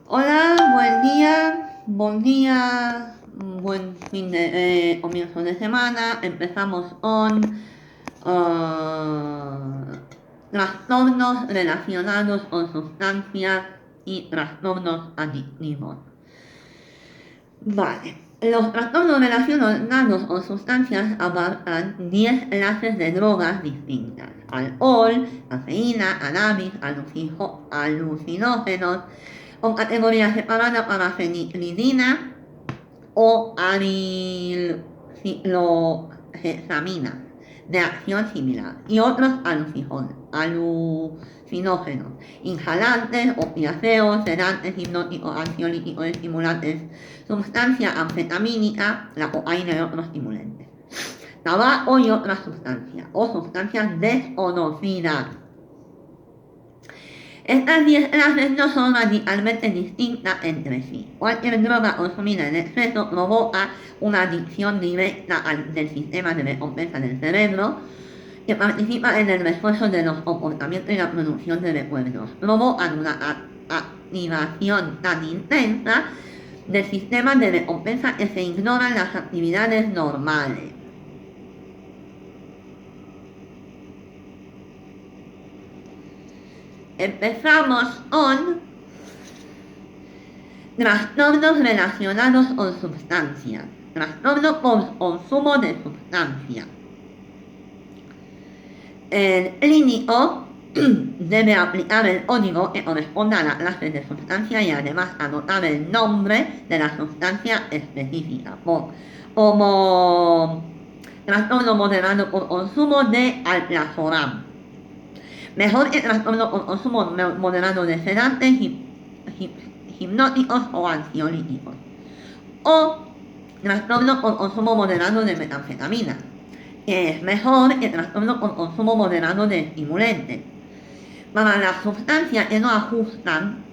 Hola, buen día, buen fin de comienzo de semana. Empezamos con trastornos relacionados con sustancias y trastornos adictivos. Vale, los trastornos relacionados con sustancias abarcan 10 clases de drogas distintas: alcohol, cafeína, cannabis, alucinógenos, con categorías separadas para fenilidina o anilciclohesamina de acción similar y otros alucinógenos, inhalantes, opiáceos, sedantes, hipnóticos, ansiolíticos, estimulantes, sustancia anfetamínica, la cocaína y otros estimulantes, tabaco y otras sustancias o sustancias desconocidas. Estas 10 clases no son radicalmente distintas entre sí. Cualquier droga consumida en exceso provoca una adicción directa del sistema de recompensa del cerebro, que participa en el refuerzo de los comportamientos y la producción de recuerdos. Provocan una activación tan intensa del sistema de recompensa que se ignoran las actividades normales. Empezamos con trastornos relacionados con sustancias. Trastorno por consumo de sustancias. El clínico debe aplicar el código que corresponda a la clase de sustancia y además anotar el nombre de la sustancia específica, como trastorno moderado por consumo de alprazolam. Mejor que trastorno por consumo moderado de sedantes, hipnóticos o ansiolíticos. O trastorno por consumo moderado de metanfetamina, que es mejor que trastorno por consumo moderado de estimulantes. Para las sustancias que no ajustan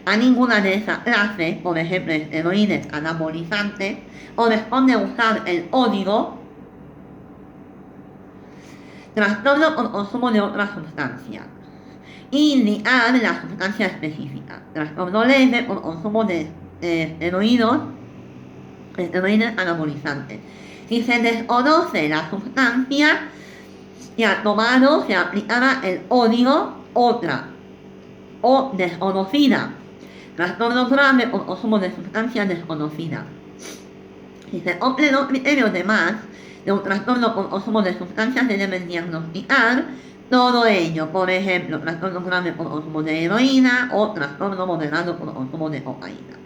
a ninguna de esas clases, por ejemplo esteroides anabolizantes, corresponde usar el código trastorno por consumo de otra sustancia y indicar la sustancia específica. Trastorno leve por consumo de esteroides anabolizantes. Si se desconoce la sustancia que ha tomado, se aplicará el código otra o desconocida. Trastorno grave por consumo de sustancias desconocidas. Si se cumplen los criterios de más de un trastorno por consumo de sustancias, se deben diagnosticar todo ello. Por ejemplo, trastorno grave por consumo de heroína o trastorno moderado por consumo de cocaína.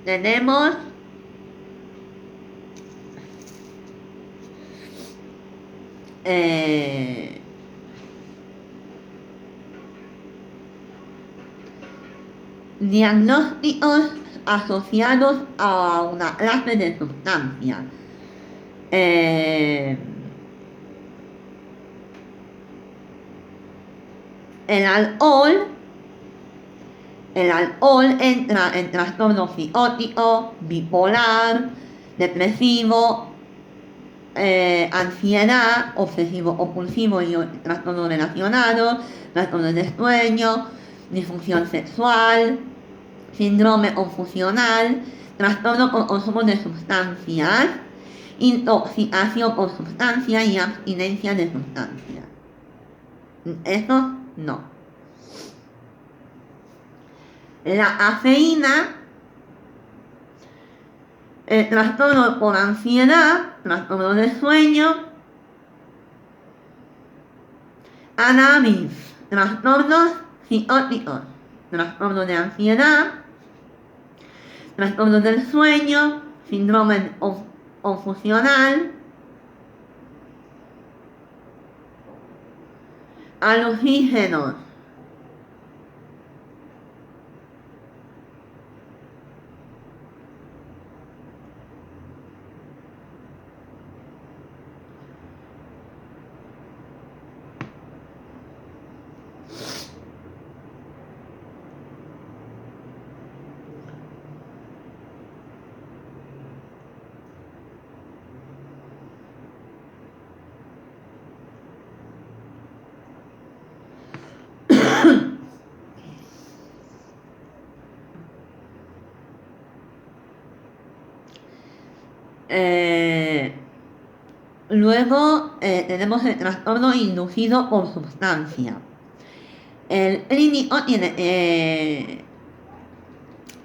Tenemos diagnósticos asociados a una clase de sustancia. El alcohol entra en trastorno psicótico, bipolar, depresivo, ansiedad, obsesivo compulsivo y trastornos relacionados, trastornos de sueño, disfunción sexual, síndrome confusional, trastorno por consumo de sustancias, intoxicación por sustancias y abstinencia de sustancias. Eso no. La cafeína, el trastorno por ansiedad, trastorno de sueño, cannabis, trastornos psicóticos, trastorno de ansiedad, trastorno del sueño, síndrome confusional, alucinógenos. luego tenemos el trastorno inducido por sustancia. El clínico tiene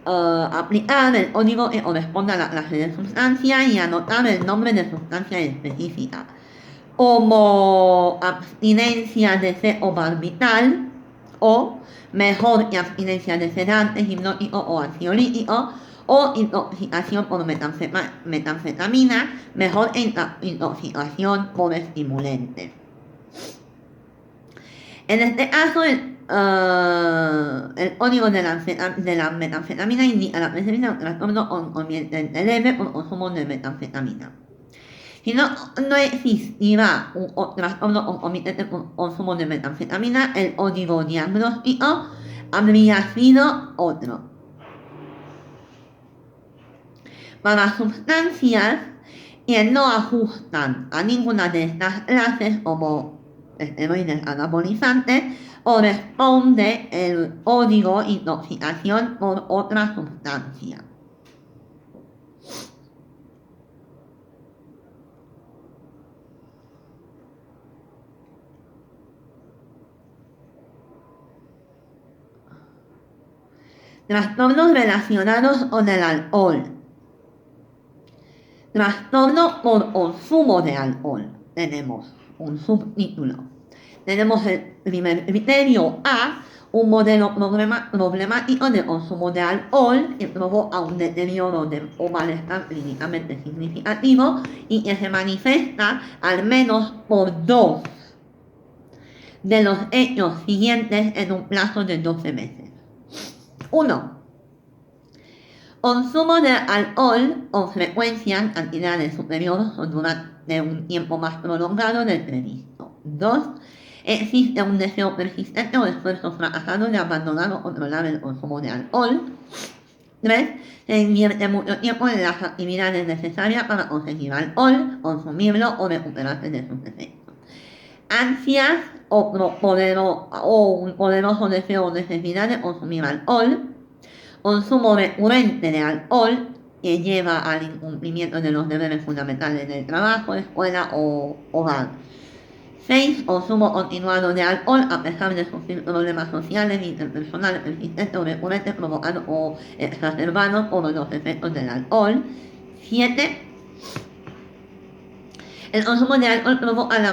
aplicar el código que corresponde a la clase de sustancia y anotar el nombre de sustancia específica, como abstinencia de ceobarbital o mejor que abstinencia de sedantes, hipnótico o ansiolítico, o intoxicación por metanfetamina, mejor intoxicación por estimulante. En este caso, el código de la metanfetamina indica la presencia de un trastorno concomitante leve por consumo de metanfetamina. Si no existirá un trastorno concomitante por consumo de metanfetamina, el código diagnóstico habría sido otro. Para sustancias que no ajustan a ninguna de estas clases, como esteroides anabolizantes, corresponde el código intoxicación por otra sustancia. Trastornos relacionados con el alcohol. Trastorno por consumo de alcohol. Tenemos un subtítulo. Tenemos el primer criterio A, un modelo problemático de consumo de alcohol que provoca un deterioro o malestar clínicamente significativo y que se manifiesta al menos por 2 de los hechos siguientes en un plazo de 12 meses. 1. Consumo de alcohol con frecuencia en cantidades superiores o durante un tiempo más prolongado del previsto. 2. Existe un deseo persistente o esfuerzo fracasado de abandonar o controlar el consumo de alcohol. 3. Se invierte mucho tiempo en las actividades necesarias para conseguir alcohol, consumirlo o recuperarse de sus efectos. Ansias o un poderoso deseo o necesidad de consumir alcohol. Consumo recurrente de alcohol que lleva al incumplimiento de los deberes fundamentales del trabajo, escuela o hogar. 6. Consumo continuado de alcohol a pesar de sufrir problemas sociales, interpersonales, persistentes o recurrentes provocados o exacerbados por los efectos del alcohol. 7. El consumo de alcohol provoca el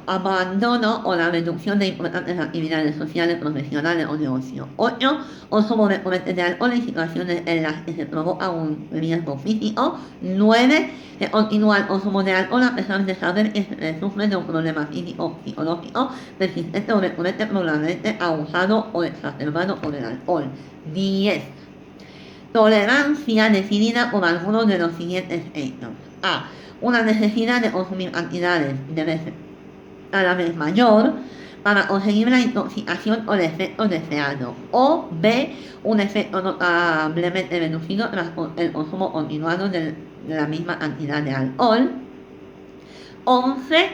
abandono o la reducción de importantes actividades sociales, profesionales o de ocio. 8. Consumo recurrente de alcohol en situaciones en las que se provoca un riesgo físico. 9. Se continúa el consumo de alcohol a pesar de saber que se sufre de un problema físico, psicológico, persistente o recurrente, probablemente abusado o exacerbado por el alcohol. 10. Tolerancia definida por algunos de los siguientes hechos. A. Una necesidad de consumir cantidades de veces a la vez mayor para conseguir la intoxicación o el efecto deseado. O B. Un efecto notablemente reducido tras el consumo continuado de la misma cantidad de alcohol. 11.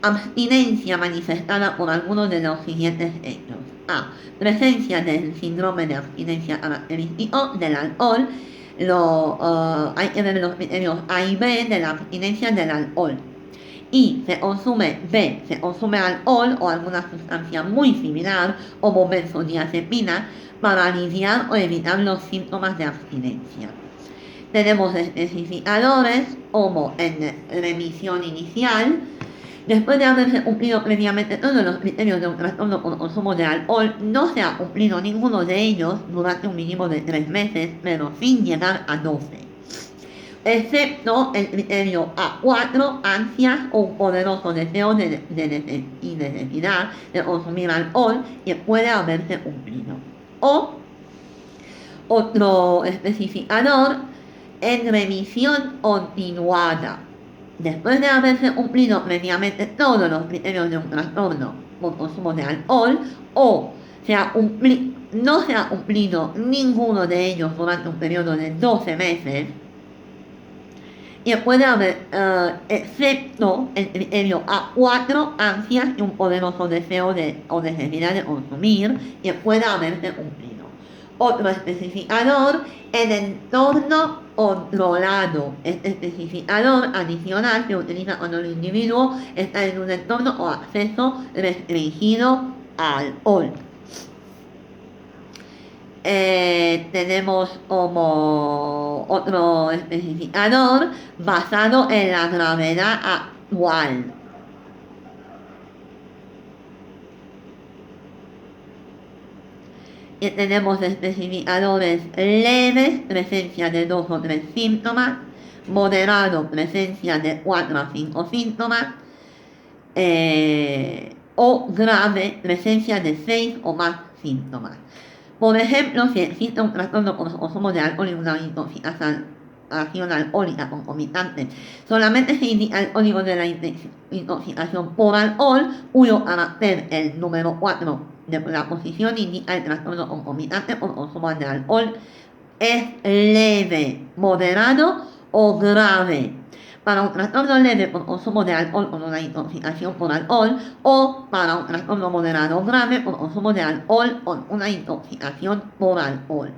Abstinencia manifestada por algunos de los siguientes hechos. A. Presencia del síndrome de abstinencia característico del alcohol. Hay que ver los criterios A y B de la abstinencia del alcohol. Y se consume alcohol o alguna sustancia muy similar como benzodiazepina para aliviar o evitar los síntomas de abstinencia. Tenemos especificadores como en remisión inicial. Después de haberse cumplido previamente todos los criterios de un trastorno por consumo de alcohol, no se ha cumplido ninguno de ellos durante un mínimo de 3 meses, pero sin llegar a 12. Excepto el criterio A4, ansias o un poderoso deseo y necesidad de consumir alcohol que puede haberse cumplido. O otro especificador en remisión continuada. Después de haberse cumplido previamente todos los criterios de un trastorno por consumo de alcohol, o no se ha cumplido ninguno de ellos durante un periodo de 12 meses, y puede haber, excepto el criterio A4, ansias y un poderoso deseo o necesidad de consumir, que pueda haberse cumplido. Otro especificador, el entorno controlado. Este especificador adicional se utiliza cuando el individuo está en un entorno o acceso restringido al OL. Tenemos como otro especificador basado en la gravedad actual. Y tenemos especificadores leves, presencia de 2 o 3 síntomas, moderado, presencia de 4 a 5 síntomas, o grave, presencia de 6 o más síntomas. Por ejemplo, si existe un trastorno por consumo de alcohol y una intoxicación alcohólica concomitante, solamente se indica el código de la intoxicación por alcohol, cuyo carácter, el número 4 de la posición, indica el trastorno concomitante por consumo de alcohol, es leve, moderado o grave. Para un trastorno leve por consumo de alcohol con una intoxicación por alcohol, o para un trastorno moderado o grave por consumo de alcohol con una intoxicación por alcohol.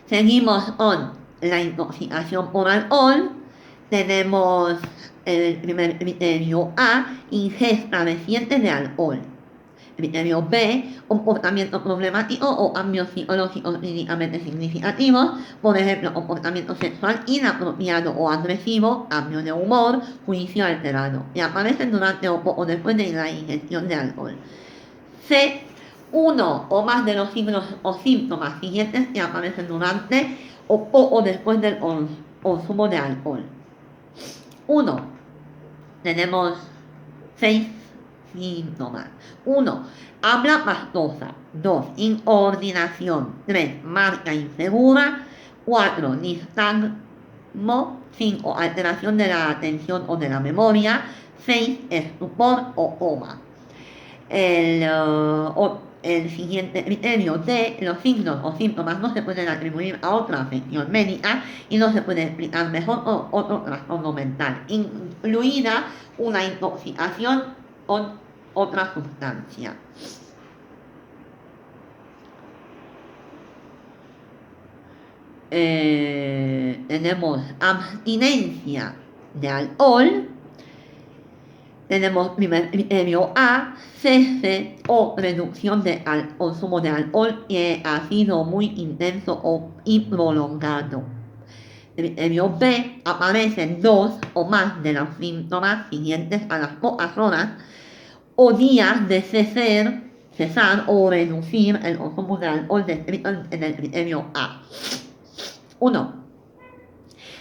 Seguimos con la intoxicación por alcohol. Tenemos el primer criterio A, ingesta reciente de alcohol. Criterio B, comportamiento problemático o cambios psicológicos clínicamente significativos, por ejemplo, comportamiento sexual inapropiado o agresivo, cambio de humor, juicio alterado, y aparecen durante o poco después de la ingestión de alcohol. C, uno o más de los signos o síntomas siguientes que aparecen durante o poco después del consumo de alcohol. 1. Tenemos 6 síntomas. 1. Habla pastosa. 2. Incoordinación. 3. Marca insegura. 4. Nistagmo. 5. Alteración de la atención o de la memoria. 6. Estupor o coma. El siguiente criterio de los signos o síntomas no se pueden atribuir a otra afección médica y no se puede explicar mejor con otro trastorno mental, incluida una intoxicación con otra sustancia. Tenemos abstinencia de alcohol. Tenemos primer criterio A, cese o reducción del consumo de alcohol que ha sido muy intenso y prolongado. Criterio B, aparecen 2 o más de los síntomas siguientes a las pocas horas o días de cesar o reducir el consumo de alcohol descrito en el criterio A. 1.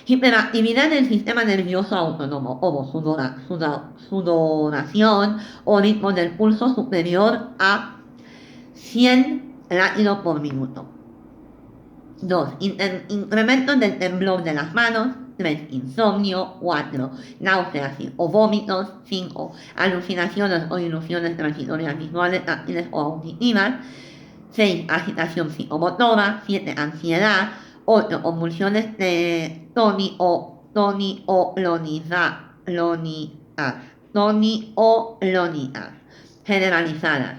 Hiperactividad del sistema nervioso autónomo, como sudoración o ritmo del pulso superior a 100 latidos por minuto. 2. Incremento del temblor de las manos. 3. Insomnio. 4. Náuseas o vómitos. 5. Alucinaciones o ilusiones transitorias visuales, táctiles o auditivas. 6. Agitación psicomotora. 7. Ansiedad. 8. Convulsiones de toniolónicas generalizadas.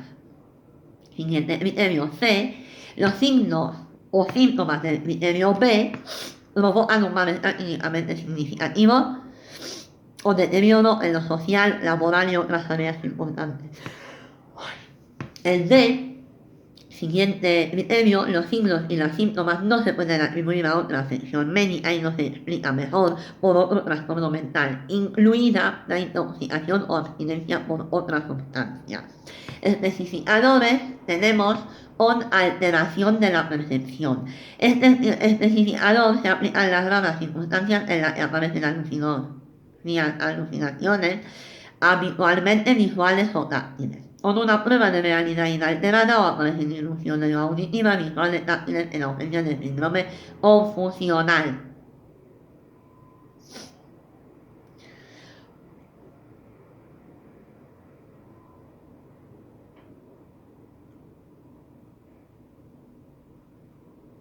Siguiente criterio C. Los signos o síntomas del criterio B provocan un malestar clínicamente significativo o deterioro en lo social, laboral y otras tareas importantes. El D. Siguiente criterio, los signos y los síntomas no se pueden atribuir a otra afección médica y no se explica mejor por otro trastorno mental, incluida la intoxicación o abstinencia por otra sustancia. Especificadores tenemos con alteración de la percepción. Este especificador se aplica en las raras circunstancias en las que aparecen alucinaciones, habitualmente visuales o táctiles. Con una prueba de realidad inalterada o aparecen ilusiones auditivas, visuales, táctiles en ausencia de síndrome confusional.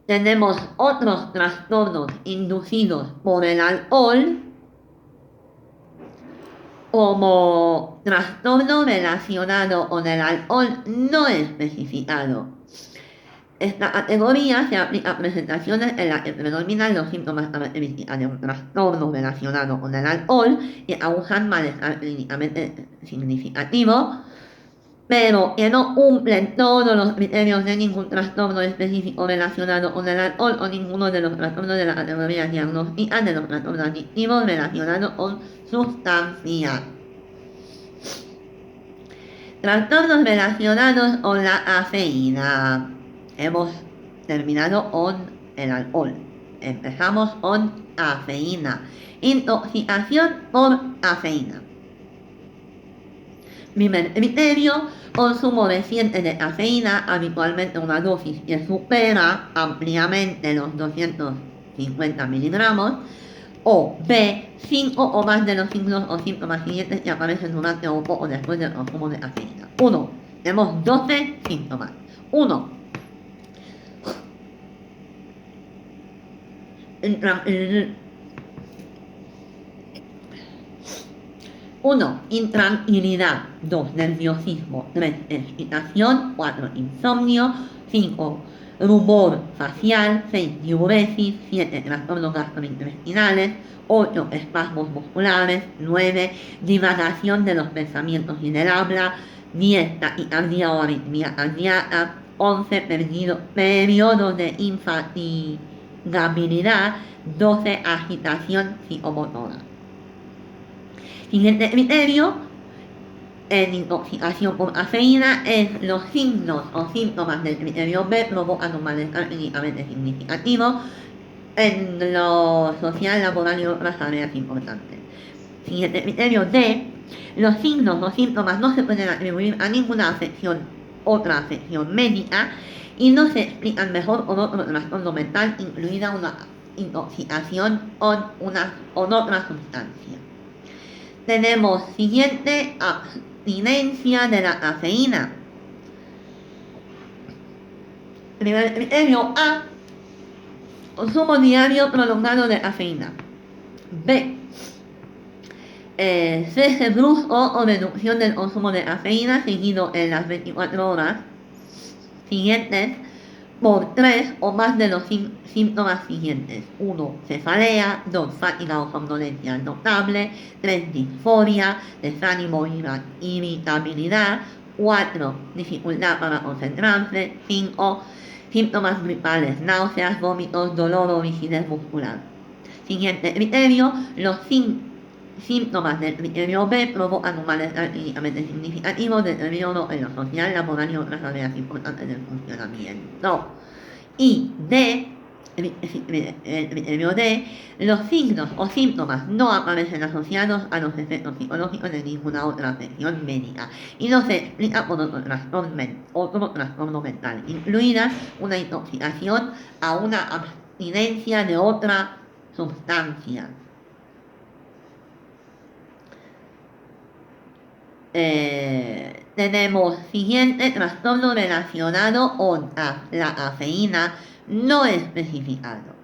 Tenemos otros trastornos inducidos por el alcohol, como trastorno relacionado con el alcohol no especificado. Esta categoría se aplica a presentaciones en las que predominan los síntomas característicos de un trastorno relacionado con el alcohol y causan malestar clínicamente significativo, pero que no cumplen todos los criterios de ningún trastorno específico relacionado con el alcohol o ninguno de los trastornos de la categoría diagnóstica de los trastornos adictivos relacionados con sustancias. Trastornos relacionados con la cafeína. Hemos terminado con el alcohol. Empezamos con cafeína. Intoxicación por cafeína. Primer criterio, consumo reciente de cafeína, habitualmente una dosis que supera ampliamente los 250 miligramos. O B, 5 o más de los signos o síntomas siguientes que aparecen durante o poco después del consumo de cafeína. 1. Tenemos 12 síntomas. 1. Intranquilidad. 2. Nerviosismo. 3. Excitación. 4. Insomnio. 5. Rumor facial. 6. Diuresis. 7. Trastornos gastrointestinales. 8. Espasmos musculares. 9. Divagación de los pensamientos y del habla. 10. Taquicardia o arritmia cardíaca. 11. Periodos de infatigabilidad. 12. Agitación psicomotora. Siguiente criterio, en intoxicación por cafeína, es los signos o síntomas del criterio B provocan un malestar clínicamente significativo en lo social, laboral y otras áreas importantes. Siguiente criterio D, los signos o síntomas no se pueden atribuir a ninguna otra afección médica y no se explican mejor con otro trastorno mental, incluida una intoxicación con otra sustancia. Tenemos siguiente, abstinencia de la cafeína. Primer criterio A, consumo diario prolongado de cafeína. B, cese brusco o reducción del consumo de cafeína seguido en las 24 horas siguientes por 3 o más de los síntomas siguientes. 1. Cefalea. 2. Fatiga o somnolencia notable. 3. Disforia, desánimo y irritabilidad. 4. Dificultad para concentrarse. 5. Síntomas gripales, náuseas, vómitos, dolor o rigidez muscular. Siguiente criterio, los síntomas del criterio B provocan un malestar clínicamente significativo, deterioro en lo social, laboral y otras áreas importantes del funcionamiento. Y D, el criterio D, los signos o síntomas no aparecen asociados a los efectos psicológicos de ninguna otra afección médica y no se explica por otro trastorno mental, incluida una intoxicación a una abstinencia de otra sustancia. Tenemos siguiente trastorno relacionado con la cafeína no especificado.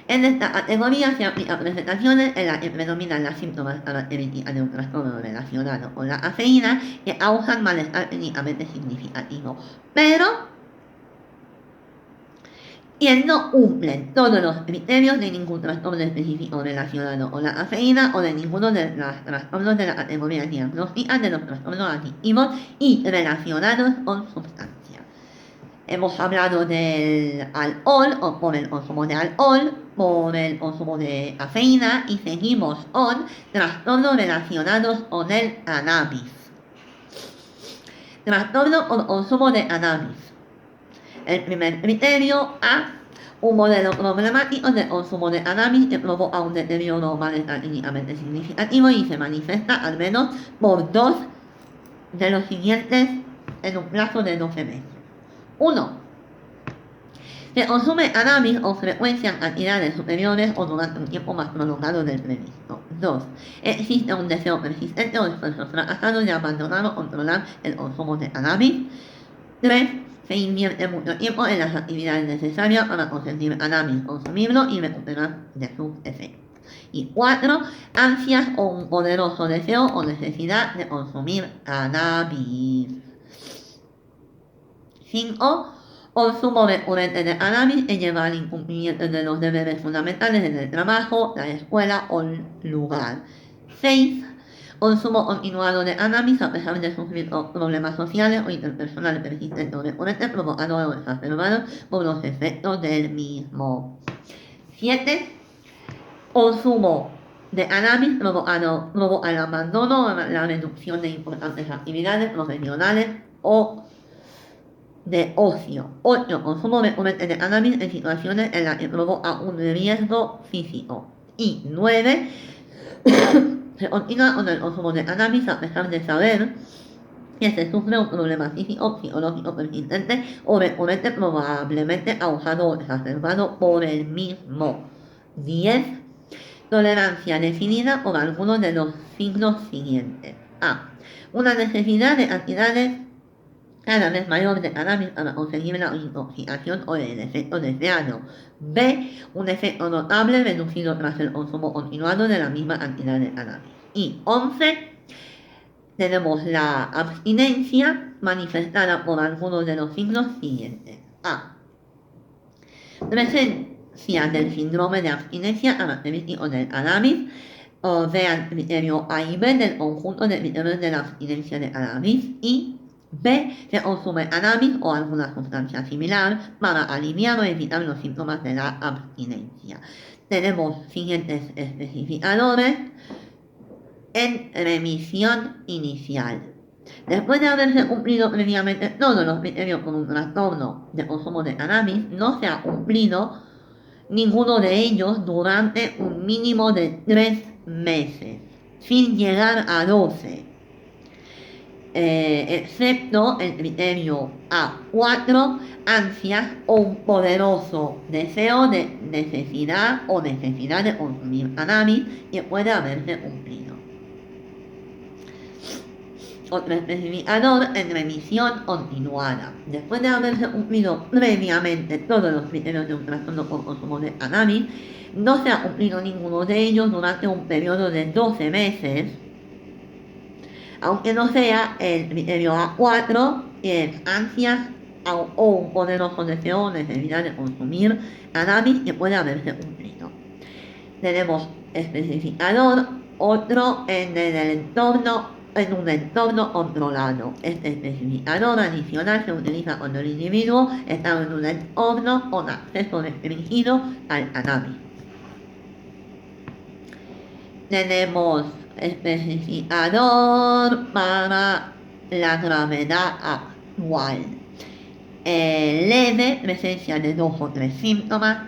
En esta categoría se aplican presentaciones en las que predominan los síntomas características de un trastorno relacionado con la cafeína que causan malestar clínicamente significativo, pero que no cumplen todos los criterios de ningún trastorno específico relacionado con la cafeína o de ninguno de los trastornos de la categoría diagnóstica de los trastornos adictivos y relacionados con sustancias. Hemos hablado del alcohol o por el consumo de alcohol, por el consumo de cafeína y seguimos con trastornos relacionados con el cannabis. Trastorno con consumo de cannabis. El primer criterio A, un modelo problemático de consumo de cannabis que provoca un deterioro malestar clínicamente significativo y se manifiesta al menos por 2 de los siguientes en un plazo de 12 meses. 1. Se consume cannabis con frecuencia en cantidades superiores o durante un tiempo más prolongado del previsto. 2. Existe un deseo persistente o esfuerzos fracasados de abandonar o controlar el consumo de cannabis. 3. Se invierte mucho tiempo en las actividades necesarias para conseguir cannabis, consumirlo y recuperar de sus efectos. Y 4. Ansias o un poderoso deseo o necesidad de consumir cannabis. 5. Consumo recurrente de cannabis que lleva al incumplimiento de los deberes fundamentales en el trabajo, la escuela o el lugar. 6. Consumo continuado de cannabis a pesar de sufrir problemas sociales o interpersonales persistentes o recurrentes provocados o exacerbados por los efectos del mismo. 7. Consumo de cannabis provoca el abandono o la reducción de importantes actividades profesionales o de ocio. 8. Consumo recurrente de cannabis en situaciones en las que provoca un riesgo físico. Y 9. Se continúa con el consumo de cannabis a pesar de saber que se sufre un problema físico, psicológico persistente o recurrente probablemente causado o exacerbado por el mismo. 10. Tolerancia definida por algunos de los signos siguientes. A. Una necesidad de cantidades cada vez mayor de cannabis para conseguir la intoxicación o el efecto deseado. B. Un efecto notable reducido tras el consumo continuado de la misma cantidad de cannabis. Y 11. Tenemos la abstinencia manifestada por algunos de los signos siguientes. A. Presencia del síndrome de abstinencia característico del cannabis. Vean criterio A y B del conjunto de criterios de la abstinencia de cannabis. Y B. Se consume cannabis o alguna sustancia similar para aliviar o evitar los síntomas de la abstinencia. Tenemos siguientes especificadores en remisión inicial. Después de haberse cumplido previamente todos los criterios con un trastorno de consumo de cannabis, no se ha cumplido ninguno de ellos durante un mínimo de 3 meses, sin llegar a 12. Excepto el criterio A4, ansias o un poderoso deseo de necesidad de consumir cannabis que puede haberse cumplido. Otro especificador en remisión continuada. Después de haberse cumplido previamente todos los criterios de un trastorno por consumo de cannabis, no se ha cumplido ninguno de ellos durante un periodo de 12 meses, aunque no sea el criterio A4, que es ansias o un poderoso deseo o necesidad de consumir cannabis que puede haberse cumplido. Tenemos especificador, otro en un entorno controlado. Este especificador adicional se utiliza cuando el individuo está en un entorno con acceso restringido al cannabis. Tenemos especificador para la gravedad actual. Leve, presencia de 2 o 3 síntomas.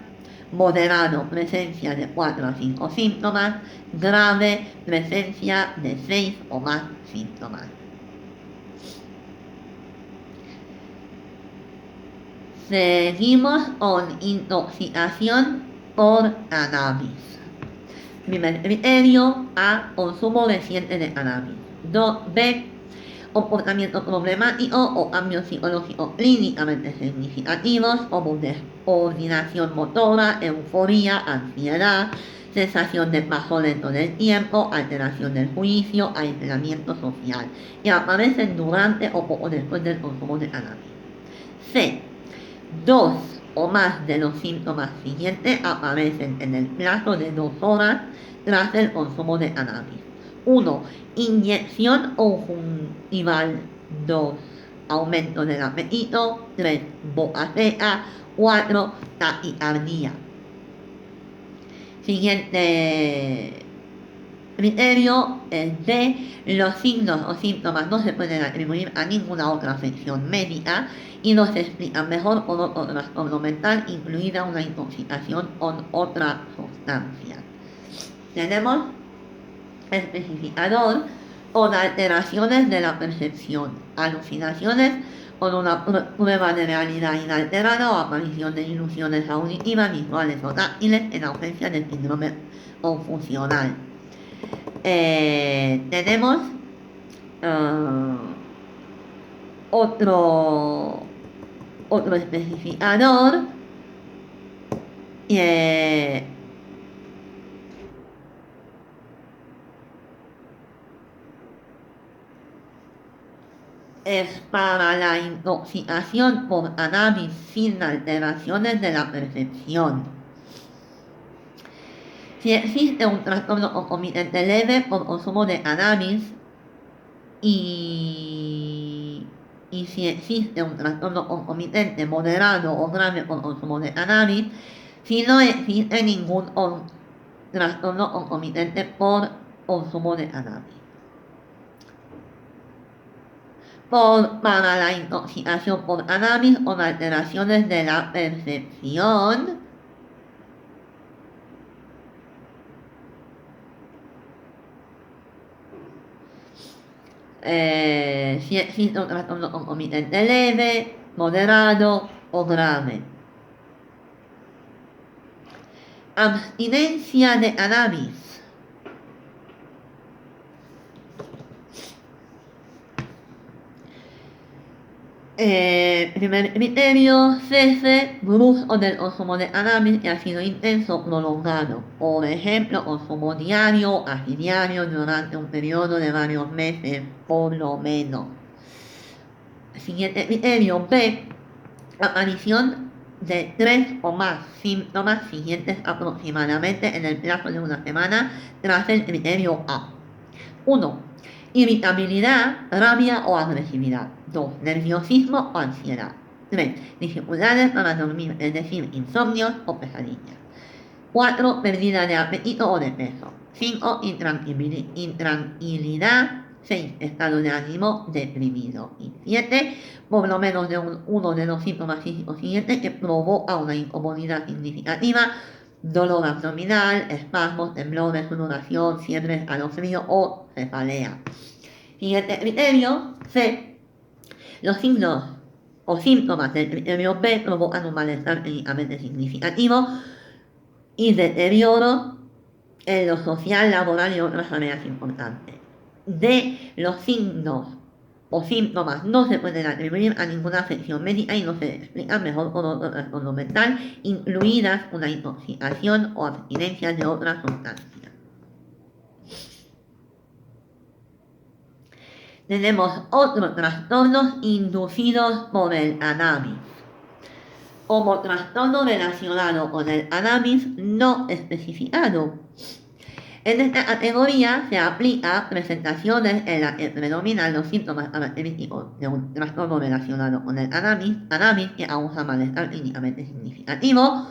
Moderado, presencia de 4 a 5 síntomas. Grave, presencia de 6 o más síntomas. Seguimos con intoxicación por cannabis. Primer criterio A. Consumo reciente de cannabis. 2. B. Comportamiento problemático o cambios psicológicos clínicamente significativos como descoordinación motora, euforía, ansiedad, sensación de paso lento del tiempo, alteración del juicio, aislamiento social, que aparecen durante o poco después del consumo de cannabis. C. 2 o más de los síntomas siguientes aparecen en el plazo de 2 horas tras el consumo de cannabis. 1. Inyección conjuntival. 2. Aumento del apetito. 3. Boca seca. 4. Taquicardia. Siguiente criterio es D. Los signos o síntomas no se pueden atribuir a ninguna otra afección médica y no se explican mejor por otro trastorno mental, incluida una intoxicación con otra sustancia. Tenemos especificador con alteraciones de la percepción, alucinaciones con una prueba de realidad inalterada o aparición de ilusiones auditivas, visuales o táctiles en ausencia de síndrome confusional. Tenemos otro especificador es para la intoxicación por cannabis sin alteraciones de la percepción. Si existe un trastorno concomitante leve por consumo de cannabis y si existe un trastorno concomitante moderado o grave por consumo de cannabis, si no existe ningún trastorno concomitante por consumo de cannabis. Para la intoxicación por cannabis o alteraciones de la percepción, si existe un trastorno concomitante leve, moderado o grave. Abstinencia de cannabis. Primer criterio, cese brusco del consumo de cannabis que ha sido intenso, prolongado. Por ejemplo, consumo diario, casi diario, durante un periodo de varios meses, por lo menos. Siguiente criterio, B. Aparición de 3 o más síntomas siguientes aproximadamente en el plazo de una semana tras el criterio A. 1. Irritabilidad, rabia o agresividad. 2. Nerviosismo o ansiedad. 3. Dificultades para dormir, es decir, insomnios o pesadillas. 4. Pérdida de apetito o de peso. 5. Intranquilidad. 6. Estado de ánimo deprimido. Y 7. Por lo menos uno de los síntomas físicos siguientes que provoca una incomodidad significativa: dolor abdominal, espasmos, temblores, sudoración, fiebre, escalofrío o cefalea. Siguiente criterio, C. Los signos o síntomas del criterio B provocan un malestar clínicamente significativo y deterioro en lo social, laboral y otras áreas importantes. D. Los signos o síntomas no se pueden atribuir a ninguna afección médica y no se explican mejor por otro trastorno mental, incluidas una intoxicación o abstinencia de otras sustancias. Tenemos otros trastornos inducidos por el cannabis. Como trastorno relacionado con el cannabis no especificado. En esta categoría se aplica presentaciones en las que predominan los síntomas característicos de un trastorno relacionado con el cannabis que causa malestar clínicamente significativo,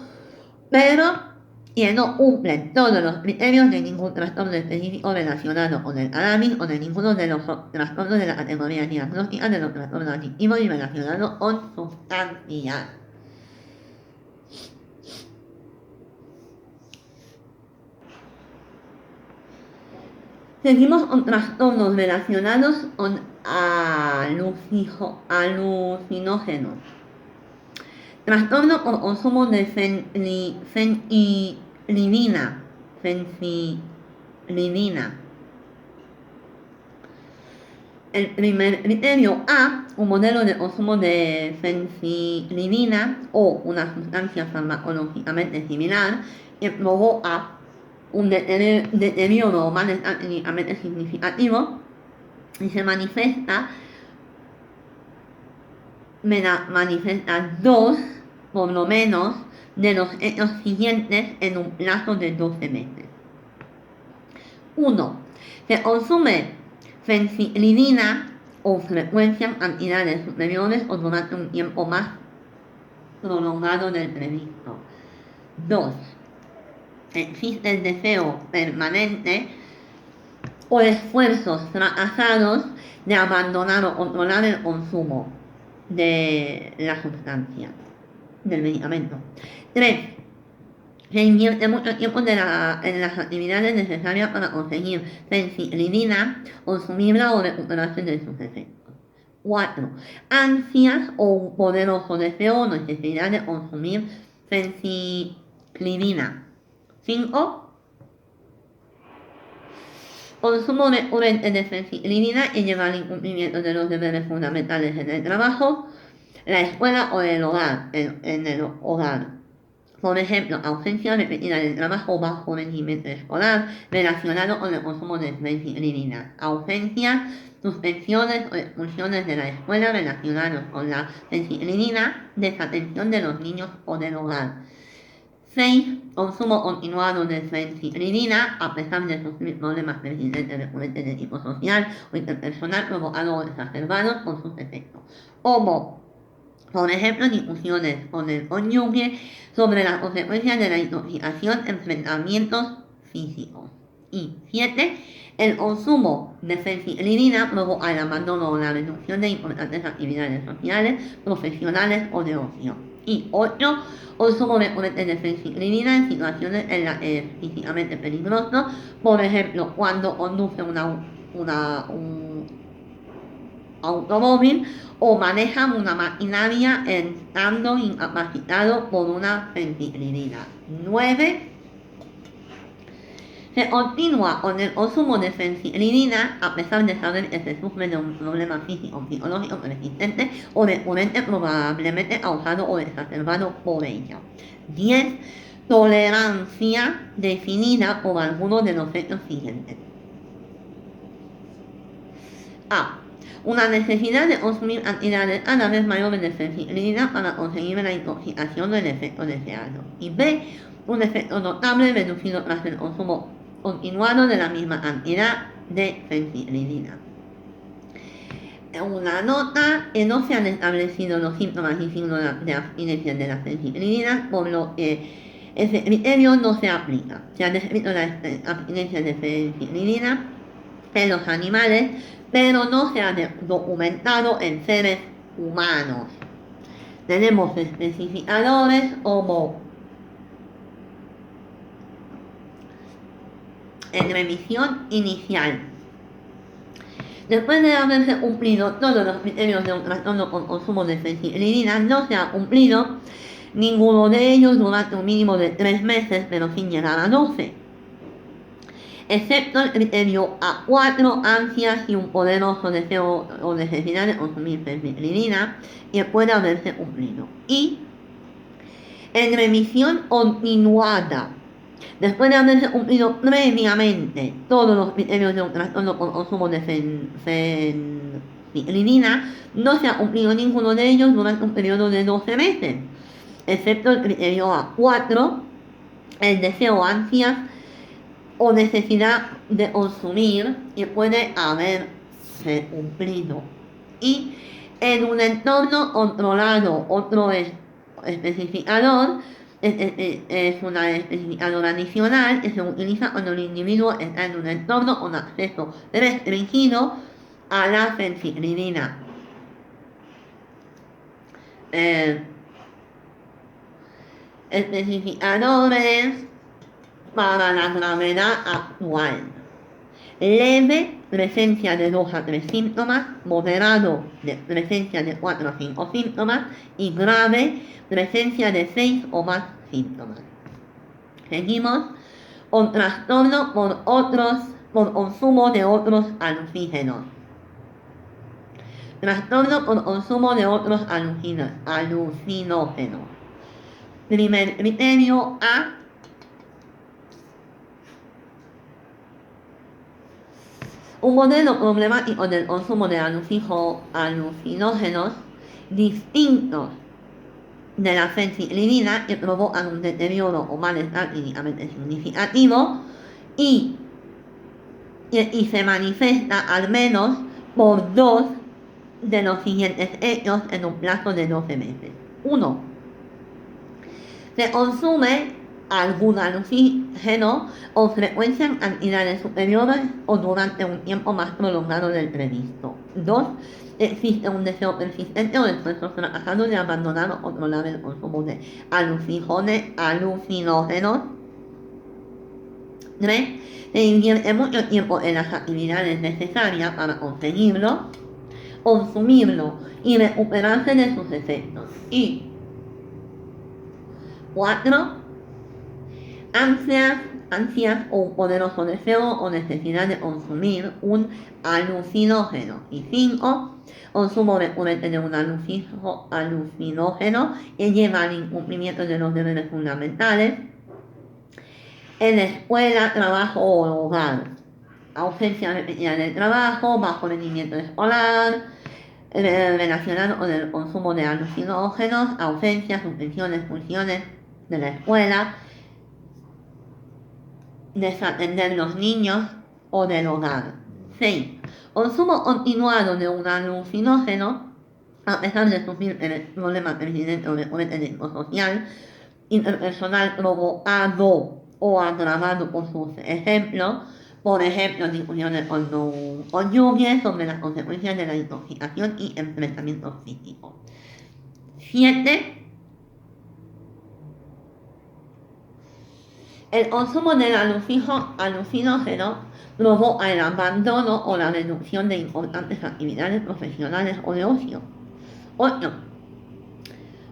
pero que no cumplen todos los criterios de ningún trastorno específico relacionado con el cannabis o de ninguno de los trastornos de la categoría diagnóstica de los trastornos adictivos y relacionados con sustancias. Seguimos con trastornos relacionados con alucinógenos. Trastorno por consumo de fenilidina. El primer criterio A, un modelo de consumo de fenilidina o una sustancia farmacológicamente similar que provoca un deterioro o malestar clínicamente significativo y se manifiesta 2 por lo menos de los hechos siguientes en un plazo de 12 meses. 1. Se consume fenilidina con frecuencia en cantidades superiores o durante un tiempo más prolongado del previsto. 2. Existe el deseo permanente o esfuerzos fracasados de abandonar o controlar el consumo de la sustancia, del medicamento. 3. Se invierte mucho tiempo en las actividades necesarias para conseguir fenilidina, consumirla o recuperarse de sus efectos. 4. Ansias o un poderoso deseo o necesidad de consumir fenilidina. 5. Consumo recurrente de fenilidina que lleva al incumplimiento de los deberes fundamentales en el trabajo, la escuela o el hogar, en el hogar. Por ejemplo, ausencia repetida del trabajo bajo rendimiento escolar relacionado con el consumo de fenilidina. Ausencia suspensiones o expulsiones de la escuela relacionados con la fencilinina, desatención de los niños o del hogar. 6. Consumo continuado de fencilinina a pesar de sufrir problemas persistentes recurrentes de tipo social o interpersonal provocados o exacerbados por sus efectos. Como, por ejemplo, discusiones con el cónyuge sobre las consecuencias de la intoxicación en tratamientos físicos. Y 7. El consumo de fencilinina provoca el abandono o la reducción de importantes actividades sociales, profesionales o de ocio. Y 8. Consumo recurrente de fencilinina en situaciones en las que es físicamente peligroso, por ejemplo, cuando conduce un automóvil o maneja una maquinaria estando incapacitado por una fencilinina. 9. Se continúa con el consumo de fencilinina a pesar de saber que se sufre de un problema físico o psicológico persistente o recurrente probablemente causado o exacerbado por ella. 10. Tolerancia definida por alguno de los hechos siguientes. A. Una necesidad de consumir cantidades cada vez mayores de fencilinina para conseguir la intoxicación del efecto deseado. Y B. Un efecto notable reducido tras el consumo continuado de la misma cantidad de fencilinina. Una nota: que no se han establecido los síntomas y signos de abstinencia de la fencilinina, por lo que ese criterio no se aplica. Se ha descrito la abstinencia de fencilinina en los animales, pero no se ha documentado en seres humanos. Tenemos especificadores como en remisión inicial. Después de haberse cumplido todos los criterios de un trastorno con consumo de fencilinina, no se ha cumplido ninguno de ellos durante un mínimo de 3 meses, pero sin llegar a 12. Excepto el criterio A4, ansias y un poderoso deseo o necesidad de consumir fencilinina, que puede haberse cumplido. Y en remisión continuada, después de haberse cumplido previamente todos los criterios de un trastorno con consumo de fencilinina, no se ha cumplido ninguno de ellos durante un periodo de 12 meses, excepto el criterio A4, el deseo, ansias o necesidad de consumir, que puede haberse cumplido. Y en un entorno controlado, otro especificador, es una especificadora adicional que se utiliza cuando el individuo está en un entorno con acceso restringido a la fencilinina. Especificadores para la gravedad actual: leve, presencia de 2 a 3 síntomas; moderado, presencia de 4 a 5 síntomas; y grave, presencia de 6 o más síntomas. Seguimos con trastorno por consumo de otros alucinógenos. Trastorno por consumo de otros alucinógenos. Primer criterio A. Un modelo problemático del consumo de alucinógenos distintos de la fencilinina, que provocan un deterioro o malestar clínicamente significativo y se manifiesta al menos por 2 de los siguientes hechos en un plazo de 12 meses. 1. Se consume algún alucinógeno con frecuencia en cantidades superiores o durante un tiempo más prolongado del previsto. 2. Existe un deseo persistente o esfuerzo fracasado de abandonar o controlar el consumo de alucinógenos. 3. Se invierte mucho tiempo en las actividades necesarias para conseguirlo, consumirlo y recuperarse de sus efectos. Y 4. Ansias o un poderoso deseo o necesidad de consumir un alucinógeno. Y 5. Consumo recurrente de un alucinógeno que lleva al incumplimiento de los deberes fundamentales en la escuela, trabajo o hogar. ausencia repetida del trabajo, bajo rendimiento escolar, relacionado con el consumo de alucinógenos, ausencias, suspensiones, expulsiones de la escuela, desatender los niños o del hogar. 6. Consumo continuado de un alucinógeno, a pesar de sufrir el problema persistente o recurrente de social, interpersonal provocado o agravado por sus ejemplos, por ejemplo, discusiones con los cónyuges sobre las consecuencias de la intoxicación y enfrentamientos físicos. 7. El consumo del alucinógeno provoca el abandono o la reducción de importantes actividades profesionales o de ocio. 8.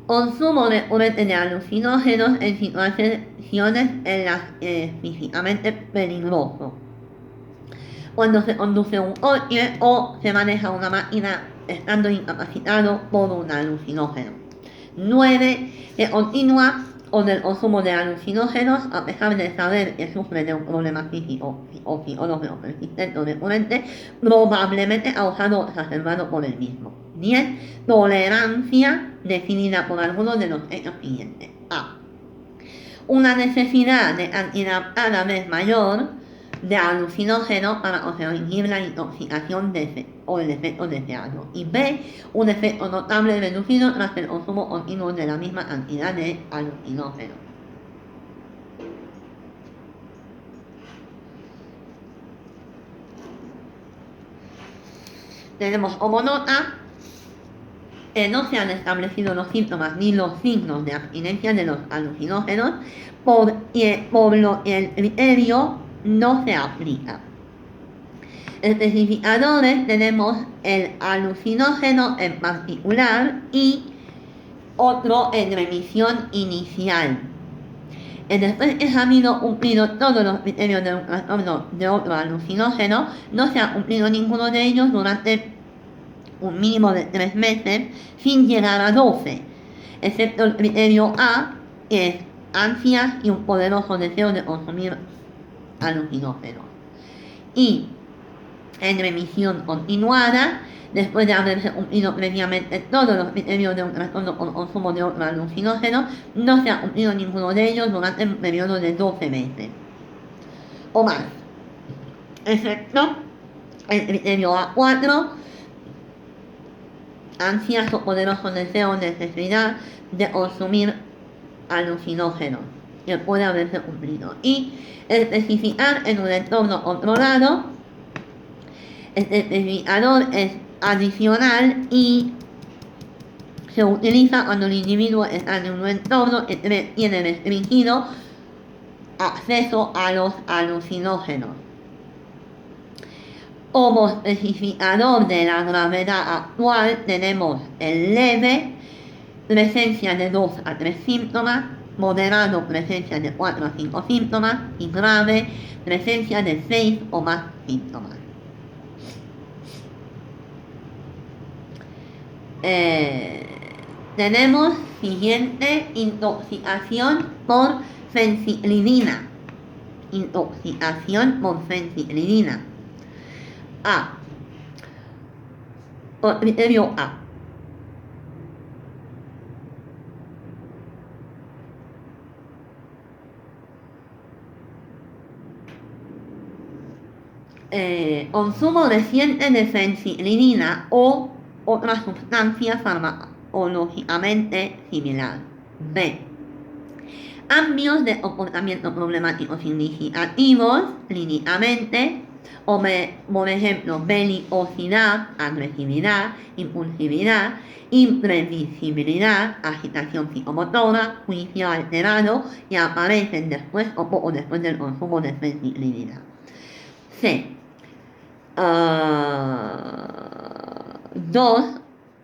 Consumo recurrente de alucinógenos en situaciones en las que es físicamente peligroso. Cuando se conduce un coche o se maneja una máquina estando incapacitado por un alucinógeno. 9. Se continúa con el consumo de alucinógenos a pesar de saber que sufre de un problema físico o psicológico persistente o recurrente, probablemente causado o exacerbado por el mismo. 10. Tolerancia definida por algunos de los hechos siguientes. A. Una necesidad de cantidad cada vez mayor de alucinógeno para conseguir la intoxicación o el efecto deseado. Y B. Un efecto notable reducido tras el consumo continuo de la misma cantidad de alucinógeno. Tenemos como nota que no se han establecido los síntomas ni los signos de abstinencia de los alucinógenos, por lo que el criterio no se aplica. Especificadores tenemos el alucinógeno en particular y otro en remisión inicial. Después que se han cumplido todos los criterios de un trastorno de otro alucinógeno, no se ha cumplido ninguno de ellos durante un mínimo de 3 meses sin llegar a 12, excepto el criterio A, que es ansias y un poderoso deseo de consumir alucinógenos. Y en remisión continuada, después de haberse cumplido previamente todos los criterios de un trastorno con consumo de otro alucinógeno, no se ha cumplido ninguno de ellos durante un periodo de 12 meses o más, excepto el criterio A4, ansias o poderoso deseo o necesidad de consumir alucinógenos, que puede haberse cumplido, y especificar en un entorno controlado. El especificador es adicional y se utiliza cuando el individuo está en un entorno que tiene restringido acceso a los alucinógenos. Como especificador de la gravedad actual tenemos el leve, presencia de 2 a 3 síntomas, moderado, presencia de 4 a 5 síntomas, y grave, presencia de 6 o más síntomas. Tenemos siguiente: intoxicación por fenciclidina. Intoxicación por fenciclidina. A. Por criterio A. Consumo reciente de fenciclidina o otra sustancia farmacológicamente similar. B. Cambios de comportamiento problemáticos significativos clínicamente, por ejemplo, belicosidad, agresividad, impulsividad, imprevisibilidad, agitación psicomotora, juicio alterado, que aparecen después o poco después del consumo de fenciclidina. C. 2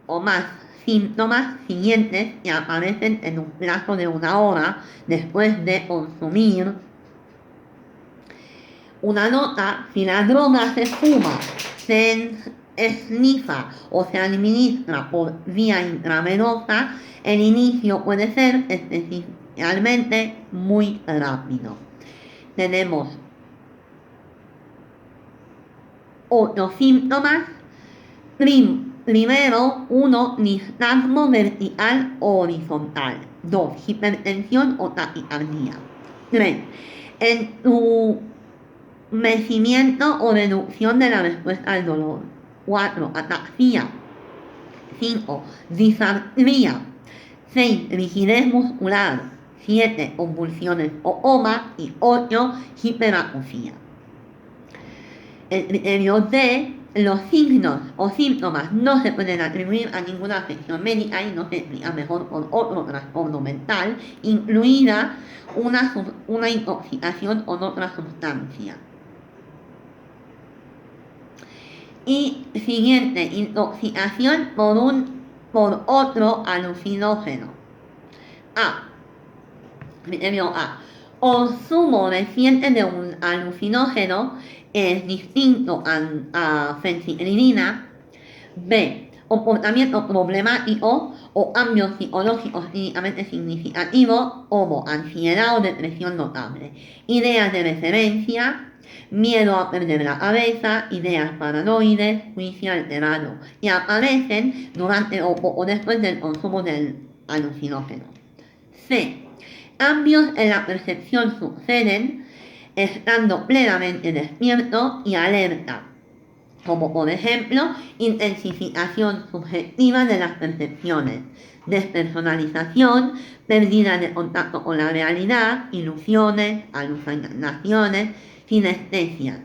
o más síntomas siguientes que aparecen en un plazo de 1 hora después de consumir. Una nota: si la droga se fuma, se esnifa o se administra por vía intravenosa, el inicio puede ser especialmente muy rápido. Tenemos otros síntomas. Primero, 1, nistagmo vertical o horizontal. 2, hipertensión o taquicardia. 3, entumecimiento o reducción de la respuesta al dolor. 4, ataxia. 5, disartria. 6, rigidez muscular. 7, convulsiones o coma. Y 8, hiperacusia. El criterio D, los signos o síntomas no se pueden atribuir a ninguna afección médica y no se explica mejor por otro trastorno mental, incluida una intoxicación con otra sustancia. Y siguiente, intoxicación por otro alucinógeno. Criterio A. Consumo reciente de un alucinógeno es distinto a fencilinina. B. Comportamiento problemático o cambios psicológicos clínicamente significativos como ansiedad o depresión notable. Ideas de referencia, miedo a perder la cabeza, ideas paranoides, juicio alterado, y aparecen durante o después del consumo del alucinógeno. C. Cambios en la percepción suceden estando plenamente despierto y alerta, como por ejemplo intensificación subjetiva de las percepciones, despersonalización, pérdida de contacto con la realidad, ilusiones, alucinaciones, sinestesia,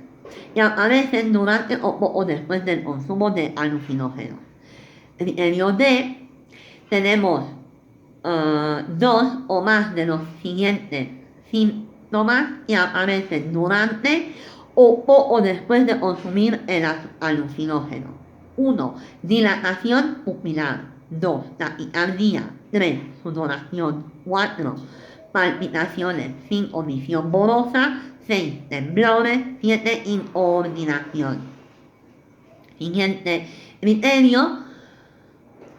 y aparecen durante o después del consumo de alucinógenos. Criterio D, tenemos 2 o más de los siguientes síntomas que aparecen durante o poco después de consumir el alucinógeno. 1. Dilatación pupilar. 2. Taquicardia. 3. Sudoración. 4. Palpitaciones. 5. Visión borrosa. 6. Temblores. 7. Incoordinación. Siguiente criterio.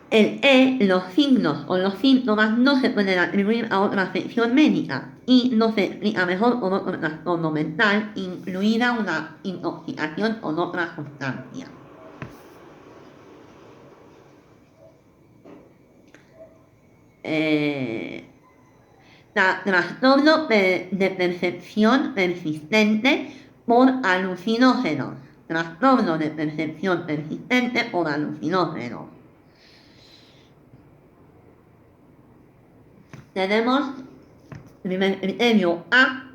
El E, los signos o los síntomas no se pueden atribuir a otra afección médica y no se explica mejor con otro trastorno mental, incluida una intoxicación con otra sustancia. Trastorno de percepción persistente por alucinógenos. Trastorno de percepción persistente por alucinógenos. Tenemos primer criterio A,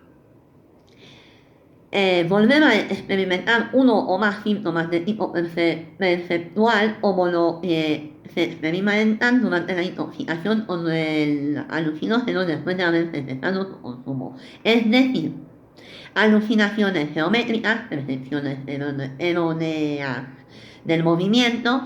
volver a experimentar uno o más síntomas de tipo perceptual como lo que se experimentan durante la intoxicación o el alucinógeno después de haberse empezado su consumo. Es decir, alucinaciones geométricas, percepciones erróneas del movimiento,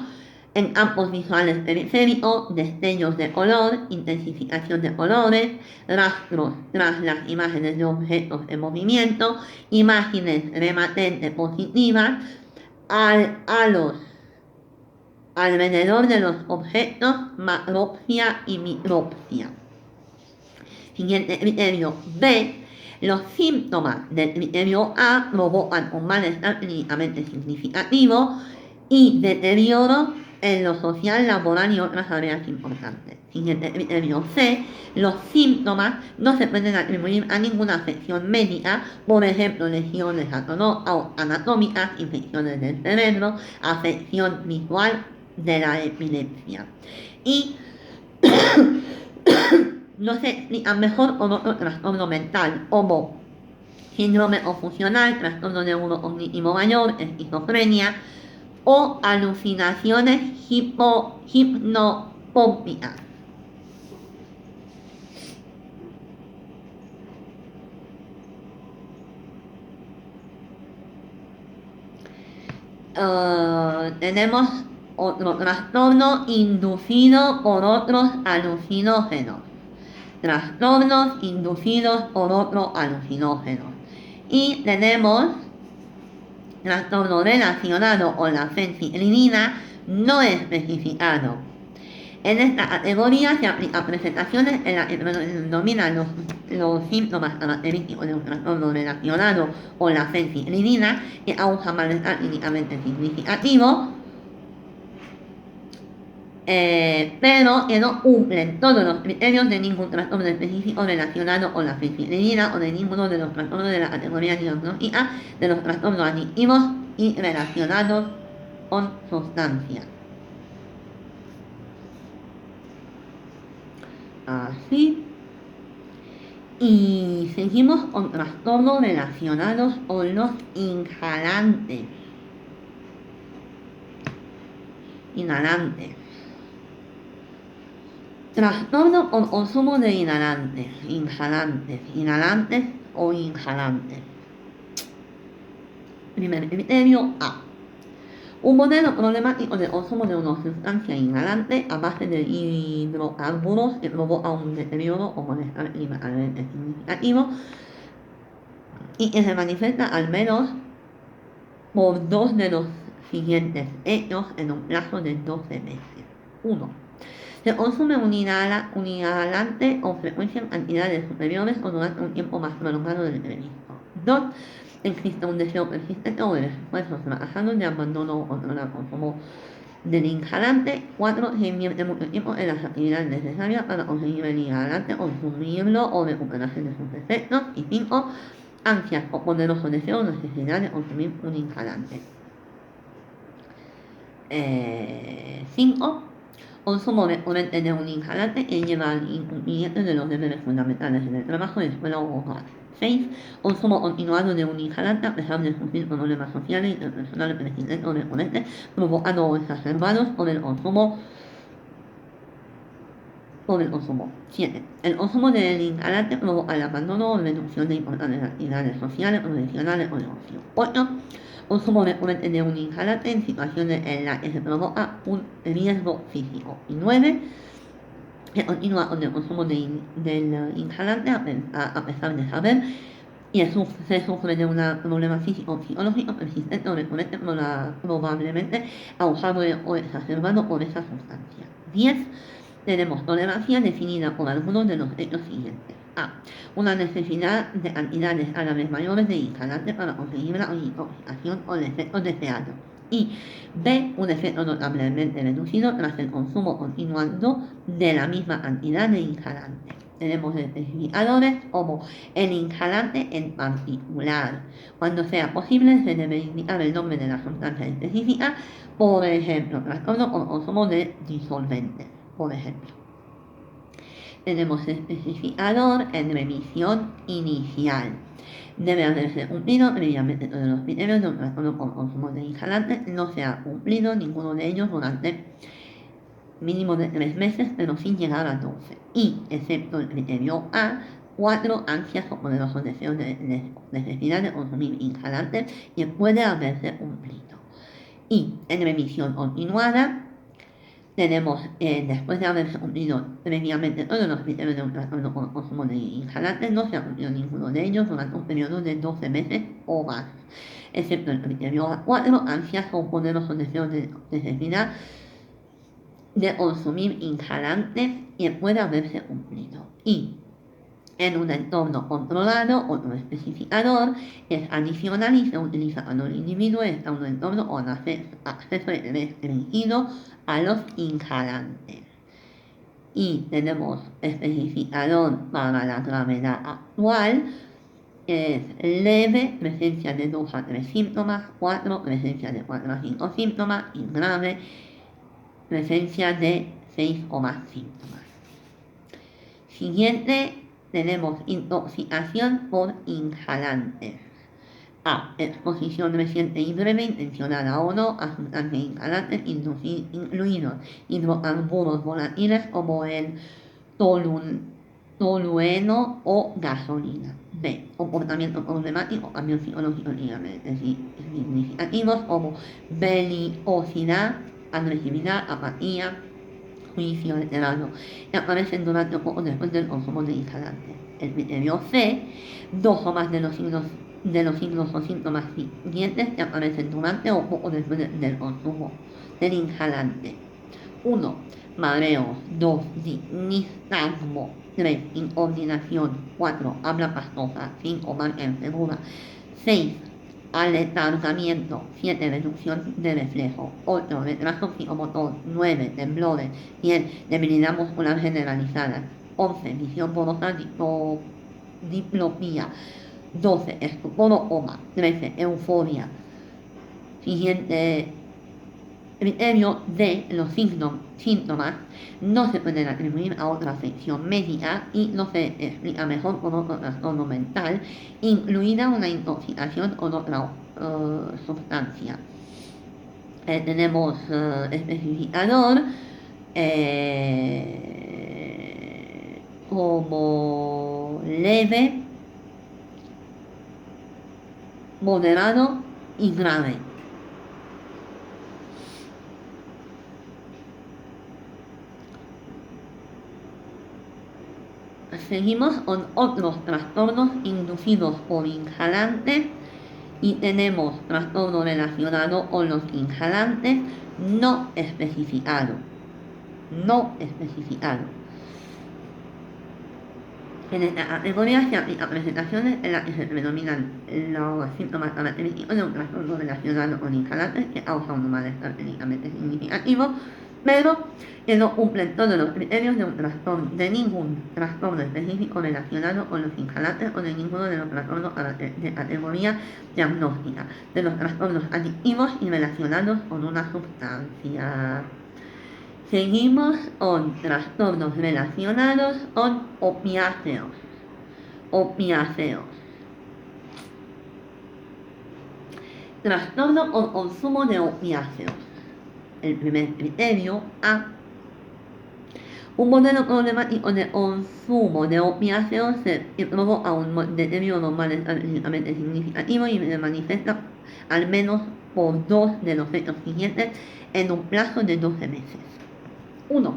en campos visuales periféricos, destellos de color, intensificación de colores, rastros tras las imágenes de objetos en movimiento, imágenes rematentes positivas, alrededor de los objetos, macropsia y micropsia. Siguiente criterio B. Los síntomas del criterio A provocan un malestar clínicamente significativo y deterioro en lo social, laboral y otras áreas importantes. Siguiente criterio C. Los síntomas no se pueden atribuir a ninguna afección médica, por ejemplo, lesiones anatómicas, infecciones del cerebro, afección visual de la epilepsia. Y no se explica mejor con otro trastorno mental, como síndrome confusional, trastorno neurocognitivo mayor, esquizofrenia, o alucinaciones hipnopómpicas. Tenemos otro trastorno inducido por otros alucinógenos. Trastornos inducidos por otros alucinógenos. Y tenemos trastorno relacionado con la fencilinina no especificado. En esta categoría se aplican presentaciones en las que predominan los síntomas característicos de un trastorno relacionado con la fenfipridina, que causa malestar clínicamente significativo, pero que no cumplen todos los criterios de ningún trastorno específico relacionado con la fenfipridina o de ninguno de los trastornos de la categoría diagnóstica de los trastornos adictivos y relacionados con sustancias. Así. Y seguimos con trastornos relacionados con los inhalantes. Trastorno con consumo de inhalantes o inhalantes. Primer criterio A. Un modelo problemático de consumo de una sustancia inhalante a base de hidrocarburos que provoca un deterioro o malestar clínicamente significativo y que se manifiesta al menos por dos de los siguientes hechos en un plazo de 12 meses. 1. Se consume un inhalante con frecuencia en cantidades superiores o durante un tiempo más prolongado del previsto. 2. Existe un deseo persistente o de esfuerzos fracasados de abandono o control al consumo del inhalante. 4. Se invierte mucho tiempo en las actividades necesarias para conseguir el inhalante, consumirlo o recuperarse de sus efectos. Y 5. Ansias o poderoso deseo o necesidad de consumir un inhalante. 5. Consumo recurrente de un inhalante que lleva al incumplimiento de los deberes fundamentales en el trabajo, escuela o hogar. 6. Consumo continuado de un inhalante a pesar de sufrir problemas sociales, interpersonales, persistentes o recurrentes, provocados o exacerbados por el consumo. 7. El consumo del inhalante provoca el abandono o reducción de importantes actividades sociales, profesionales o negocio. 8. Consumo recurrente de un inhalante en situaciones en las que se provoca un riesgo físico. Y 9. Se continúa con el consumo del inhalante a pesar de saber que se sufre de un problema físico o psicológico persistente o recurrente probablemente causado o exacerbado por esa sustancia. 10. Tenemos tolerancia definida por algunos de los hechos siguientes. A. Una necesidad de cantidades a la vez mayores de inhalante para conseguir la intoxicación o el efecto deseado. Y B. Un efecto notablemente reducido tras el consumo continuado de la misma cantidad de inhalante. Tenemos especificadores como el inhalante en particular. Cuando sea posible se debe indicar el nombre de la sustancia específica, por ejemplo, trastorno con consumo de disolventes. Por ejemplo, tenemos especificador en revisión inicial. Debe haberse cumplido previamente todos los criterios de un trastorno con consumo de inhalantes. No se ha cumplido ninguno de ellos durante mínimo de 3 meses, pero sin llegar a 12. Y, excepto el criterio A, 4 ansias o poderosos deseos de necesidad de consumir inhalantes que puede haberse cumplido. Y, en revisión continuada, tenemos, después de haberse cumplido previamente todos los criterios de un trastorno con consumo de inhalantes, no se ha cumplido ninguno de ellos durante un periodo de 12 meses o más, excepto el criterio A4, ansias o poderosos deseos de necesidad de consumir inhalantes que puede haberse cumplido. Y en un entorno controlado, otro especificador es adicional y se utiliza cuando el individuo está en un entorno con acceso restringido a los inhalantes. Y tenemos especificador para la gravedad actual, que es leve, presencia de 2 a 3 síntomas, 4, presencia de 4 a 5 síntomas, y grave, presencia de 6 o más síntomas. Siguiente, tenemos intoxicación por inhalantes. A. Exposición reciente y breve, intencionada o no, a sustancias inhalantes, incluidos hidrocarburos volátiles como el tolueno o gasolina. B. Comportamiento problemático, cambios psicológicos significativos como belicosidad, agresividad, apatía, juicio alterado, que aparecen durante o poco después del consumo de inhalantes. El criterio C. 2 o más de los signos o síntomas siguientes que aparecen durante o poco después del consumo del inhalante. 1. mareo. 2, nistagmo. 3, inordinación. 4, habla pastosa. 5, mal enfermura. 6, aletargamiento. 7, reducción de reflejo. 8, retraso psicomotor. 9, temblores. 10, debilidad muscular generalizada. 11, visión borrosa, diplopía. 12, estupor o coma. 13, euforia. Siguiente criterio de los síntomas no se pueden atribuir a otra afección médica y no se explica mejor por otro trastorno mental, incluida una intoxicación con otra sustancia. Tenemos especificador como leve, moderado y grave. Seguimos con otros trastornos inducidos por inhalantes y tenemos trastorno relacionado con los inhalantes no especificado. En esta categoría se aplican presentaciones en las que se predominan los síntomas característicos de un trastorno relacionado con inhalantes que causa un malestar clínicamente significativo, pero que no cumplen todos los criterios de ningún trastorno específico relacionado con los inhalantes o de ninguno de los trastornos de categoría diagnóstica, de los trastornos adictivos y relacionados con una sustancia. Seguimos con trastornos relacionados con opiáceos. Trastorno con consumo de opiáceos. El primer criterio A. Un modelo problemático de consumo de opiáceos que provoca un deterioro malestar clínicamente significativo y se manifiesta al menos por 2 de los hechos siguientes en un plazo de 12 meses. 1.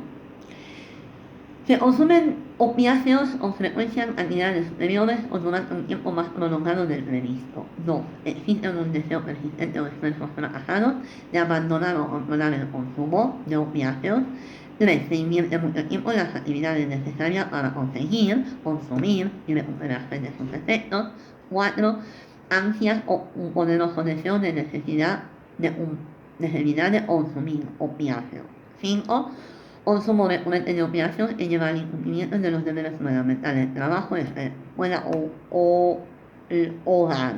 Se consumen opiáceos con frecuencia en cantidades superiores o durante un tiempo más prolongado del previsto. 2. Existe un deseo persistente o esfuerzos fracasados de abandonar o controlar el consumo de opiáceos. 3. Se invierte mucho tiempo en las actividades necesarias para conseguir, consumir y recuperarse de sus efectos. 4. Ansias o un poderoso deseo de necesidad de consumir opiáceos. 5. Consumo recurrente de opiáceos que lleva al incumplimiento de los deberes fundamentales, trabajo, escuela o el hogar.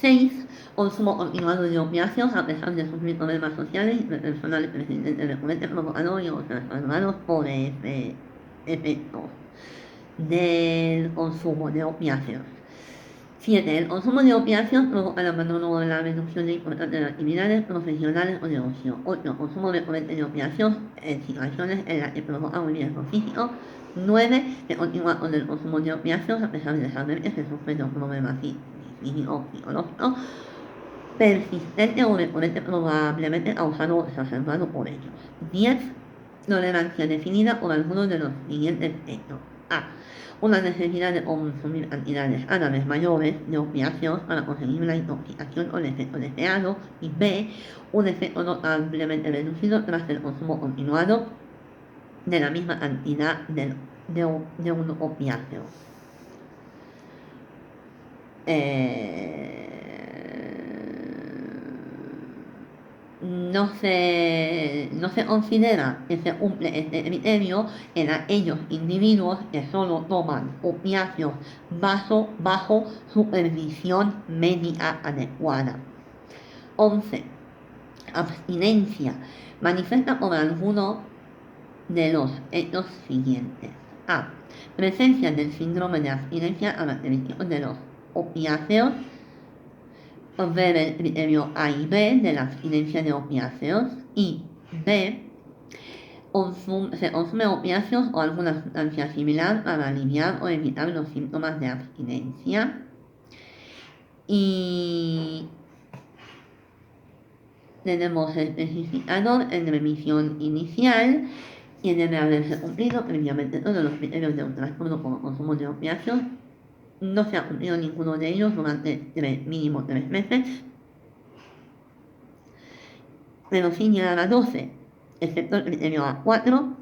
6. Consumo continuado de opiáceos a pesar de sufrir problemas sociales y personales persistentes recurrentes provocados y transformados por efectos del consumo de opiáceos. 7. El consumo de opiáceos provoca el abandono o la reducción de importantes actividades profesionales o de ocio. 8. Consumo recurrente de opiáceos en situaciones en las que provoca un riesgo físico. 9. Se continúa con el consumo de opiáceos a pesar de saber que se sufren problemas físicos psicológicos persistente o recurrente probablemente causado o exacerbado por ellos. 10. Tolerancia definida por algunos de los siguientes hechos. A. Una necesidad de consumir cantidades cada vez mayores de opiáceos para conseguir la intoxicación o el efecto deseado. Y B. Un efecto notablemente reducido tras el consumo continuado de la misma cantidad de un opiáceo. No se considera que se cumple este criterio en aquellos individuos que solo toman opiáceos bajo supervisión médica adecuada. 11. Abstinencia. Manifiesta por alguno de los hechos siguientes. A. Presencia del síndrome de abstinencia característico de los opiáceos. Ver el criterio A y B de la abstinencia de opiáceos. Y B. Se consume opiáceos o alguna sustancia similar para aliviar o evitar los síntomas de abstinencia. Y tenemos el especificador en remisión inicial y debe haberse cumplido previamente todos los criterios de un trastorno por consumo de opiáceos. No se ha cumplido ninguno de ellos durante mínimo 3 meses. Pero sin llegar a 12. excepto el criterio A4,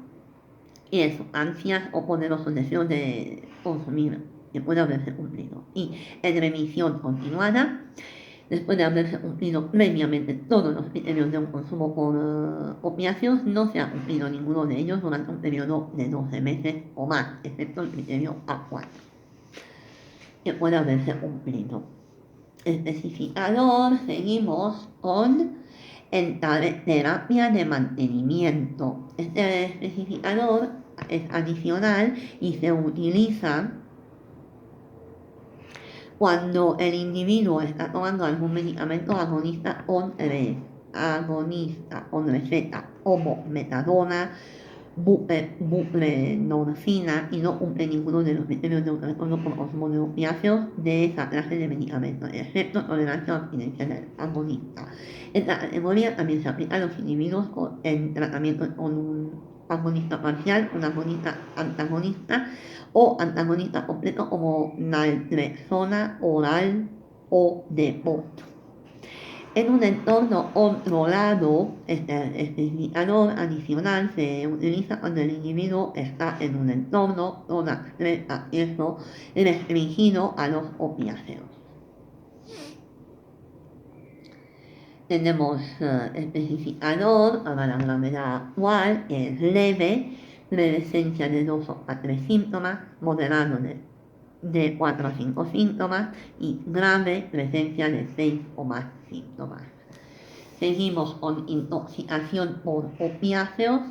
y eso, ansias o poderosos deseos de consumir, que puede haberse cumplido. Y en remisión continuada, después de haberse cumplido previamente todos los criterios de un consumo por opiáceos, no se ha cumplido ninguno de ellos durante un periodo de 12 meses o más, excepto el criterio A4, que puede haberse cumplido. Especificador, seguimos con el terapia de mantenimiento. Este especificador es adicional y se utiliza cuando el individuo está tomando algún medicamento agonista con receta, como metadona, buprenorfina, y no cumple ninguno de los criterios de un trastorno por consumo de opiáceos de esa clase de medicamentos, excepto tolerancia o abstinencia del agonista. Esta categoría también se aplica a los individuos en tratamiento con un agonista parcial, un agonista antagonista o antagonista completo como naltrexona oral o depot. En un entorno controlado, este especificador adicional se utiliza cuando el individuo está en un entorno con acceso restringido a los opiáceos. Tenemos especificador para la gravedad actual, que es leve, presencia de 2 a 3 síntomas, moderado de 4 a 5 síntomas y grave, presencia de 6 o más síntomas. Seguimos con intoxicación por opiáceos.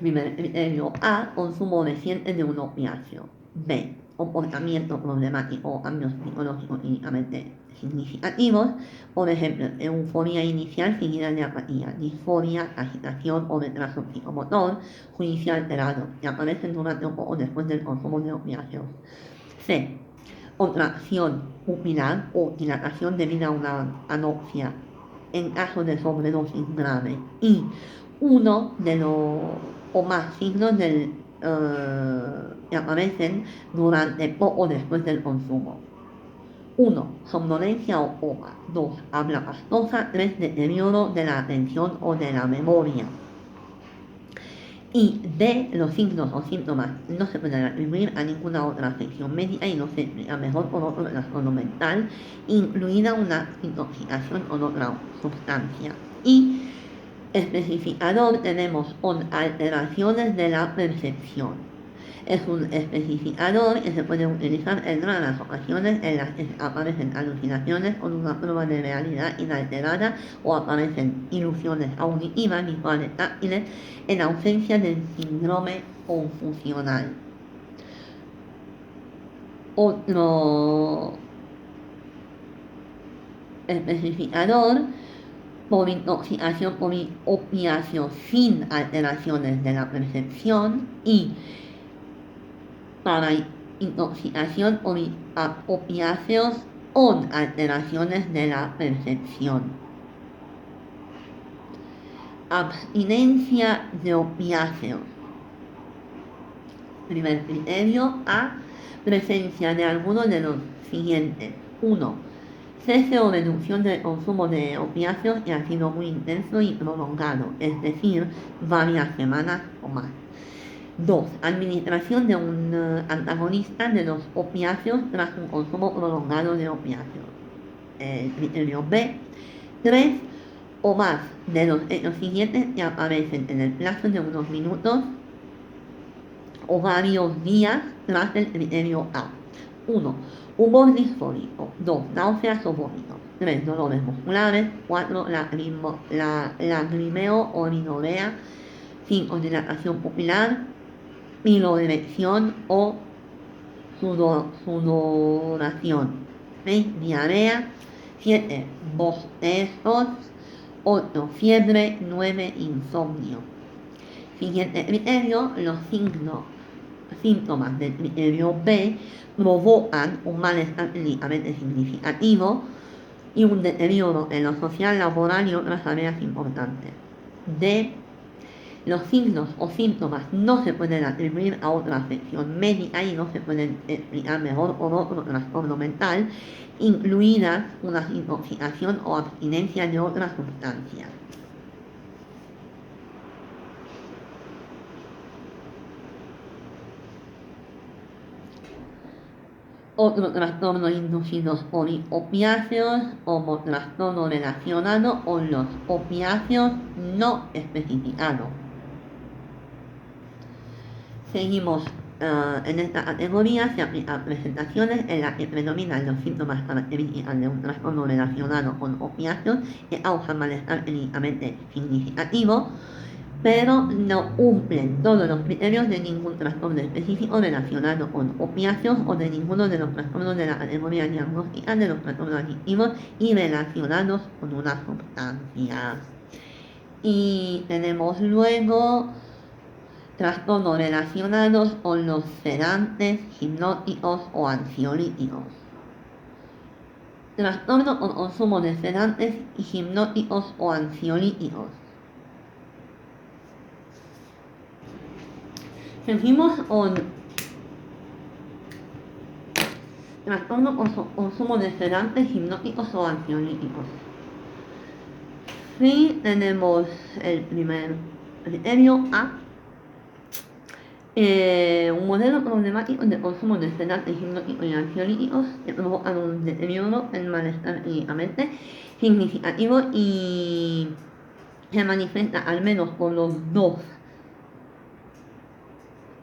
Primer criterio A, consumo reciente de un opiáceo. B, comportamiento problemático, cambios psicológicos clínicamente significativos, por ejemplo, euforia inicial seguida de apatía, disforia, agitación o retraso psicomotor, juicio alterado, que aparecen durante o poco después del consumo de opiáceos. C, contracción pupilar o dilatación debido a una anoxia en caso de sobredosis grave. Y uno de los o más signos que aparecen durante poco después del consumo. 1. Somnolencia o coma. 2. Habla pastosa. 3. Deterioro de la atención o de la memoria. Y D. Los signos o síntomas no se pueden atribuir a ninguna otra afección médica y no se explica mejor por otro trastorno mental, incluida una intoxicación con otra sustancia. Y especificador tenemos con alteraciones de la percepción. Es un especificador que se puede utilizar en raras ocasiones en las que aparecen alucinaciones con una prueba de realidad inalterada o aparecen ilusiones auditivas, visuales, táctiles en ausencia del síndrome confusional. Otro especificador por intoxicación por opiáceos sin alteraciones de la percepción y para intoxicación por opiáceos con alteraciones de la percepción. Abstinencia de opiáceos. Primer criterio A, presencia de alguno de los siguientes. 1. Cese o reducción del consumo de opiáceos que ha sido muy intenso y prolongado, es decir, varias semanas o más. 2. Administración de un antagonista de los opiáceos tras un consumo prolongado de opiáceos. Criterio B. 3. O más de los hechos siguientes que aparecen en el plazo de unos minutos o varios días tras el criterio A. 1. Humor disfórico. 2. Náuseas o vómitos. 3. Dolores musculares. 4. Lagrimeo o orinorea. 5. Dilatación pupilar, piloerección o sudoración. 6. Diarrea. 7. Bostezos. 8. Fiebre. 9. Insomnio. Siguiente criterio, los síntomas del criterio B provocan un malestar clínicamente significativo y un deterioro en lo social, laboral y otras áreas importantes. D. Los signos o síntomas no se pueden atribuir a otra afección médica y no se pueden explicar mejor o no otro trastorno mental, incluida una intoxicación o abstinencia de otras sustancias. Otro trastorno inducido por opiáceos o por trastorno relacionado con los opiáceos no especificados. Seguimos en esta categoría, se aplican presentaciones en las que predominan los síntomas características de un trastorno relacionado con opiáceos que causan malestar clínicamente significativo, pero no cumplen todos los criterios de ningún trastorno específico relacionado con opiáceos o de ninguno de los trastornos de la categoría diagnóstica de los trastornos adictivos y relacionados con una sustancia. Y tenemos luego trastornos relacionados con los sedantes, hipnóticos o ansiolíticos. Trastorno con consumo de sedantes y hipnóticos o ansiolíticos. Seguimos con trastorno con consumo de sedantes, hipnóticos o ansiolíticos. Sí, tenemos el primer criterio A. Un modelo problemático de consumo de sedantes, hipnóticos y ansiolíticos que provocan un deterioro en malestar clínicamente significativo y se manifiesta al menos por los dos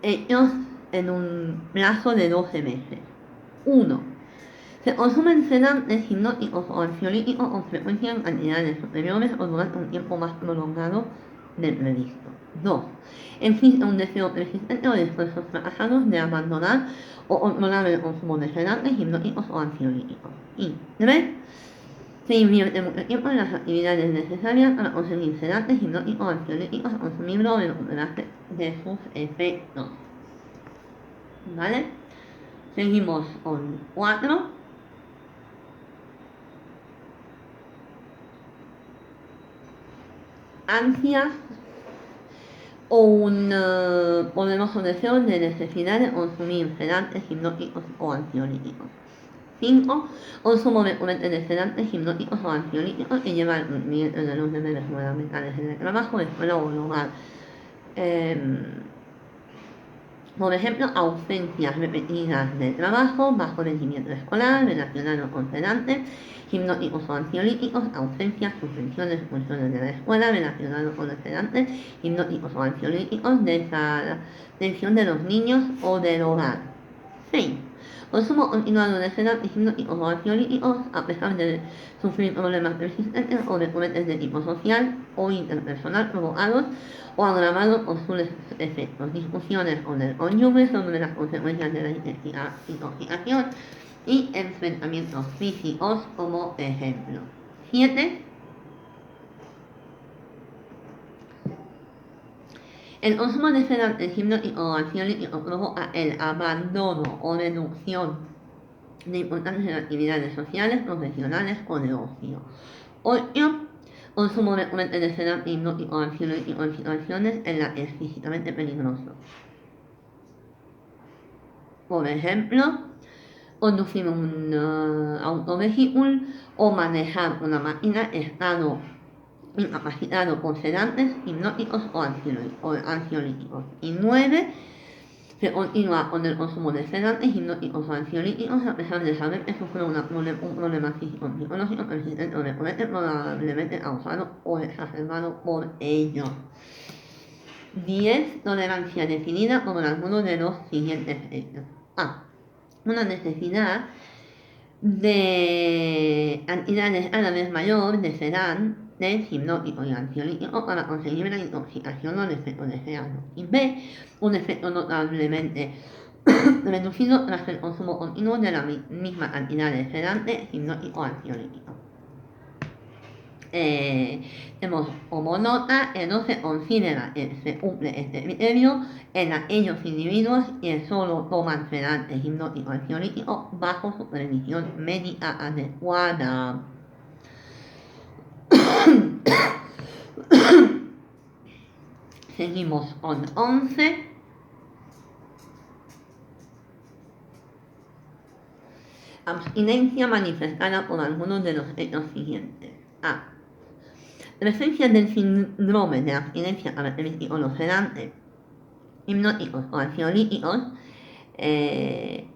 hechos en un plazo de 12 meses. 1. Se consumen sedantes, hipnóticos o ansiolíticos con frecuencia en cantidades superiores o durante un tiempo más prolongado del previsto. 2. Existe un deseo persistente o de esfuerzos fracasados de abandonar o controlar el consumo de sedantes, hipnóticos o ansiolíticos. Y 3. Se invierte mucho tiempo en las actividades necesarias para conseguir sedantes, hipnóticos o ansiolíticos a consumirlo o recuperarse de sus efectos. ¿Vale? Seguimos con 4. Ansias o un poderoso deseo de necesidad de consumir sedantes, hipnóticos o ansiolíticos. 5. Consumo recurrente de sedantes, hipnóticos o ansiolíticos que lleva al cumplimiento de los deberes fundamentales en el trabajo, escuela o lugar. Por ejemplo, ausencias repetidas de trabajo, bajo rendimiento escolar, relacionado con sedantes, hipnóticos o ansiolíticos, ausencias, suspensiones, expulsiones de la escuela, relacionado con los sedantes, hipnóticos o ansiolíticos, desatención de los niños o del hogar. 6. Consumo continuado de sedantes, hipnóticos o ansiolíticos, a pesar de sufrir problemas persistentes o recurrentes de tipo social o interpersonal provocados o agravados por sus efectos. Discusiones con el cónyuge sobre las consecuencias de la intoxicación y enfrentamientos físicos como ejemplo. 7. El consumo de sedantes, hipnóticos o ansiolíticos provoca el abandono o reducción de importantes actividades sociales, profesionales o de ocio. 8. Consumo recurrente de sedantes, hipnóticos o ansiolíticos en situaciones en las que es físicamente peligroso. Por ejemplo, conducir un autovehículo o manejar una máquina estado incapacitado por sedantes, hipnóticos o ansiolíticos. Y 9. Se continúa con el consumo de sedantes, hipnóticos o ansiolíticos a pesar de saber que sufre un problema físico psicológico persistente o recurrente probablemente causado o exacerbado por ello. 10. Tolerancia definida como alguno de los siguientes hechos. A. Una necesidad de cantidades a la vez mayor de sedantes, hipnóticos y ansiolíticos para conseguir la intoxicación o el efecto deseado. Y B. Un efecto notablemente reducido tras el consumo continuo de la misma cantidad de sedantes, hipnóticos o ansiolíticos. Tenemos como nota que no se considera que se cumple este criterio en aquellos individuos que solo toman sedantes, hipnóticos, ansiolíticos bajo supervisión médica adecuada. Seguimos con 11. Abstinencia manifestada por algunos de los hechos siguientes. A. Presencia del síndrome de abstinencia característico de los sedantes, hipnóticos o ansiolíticos,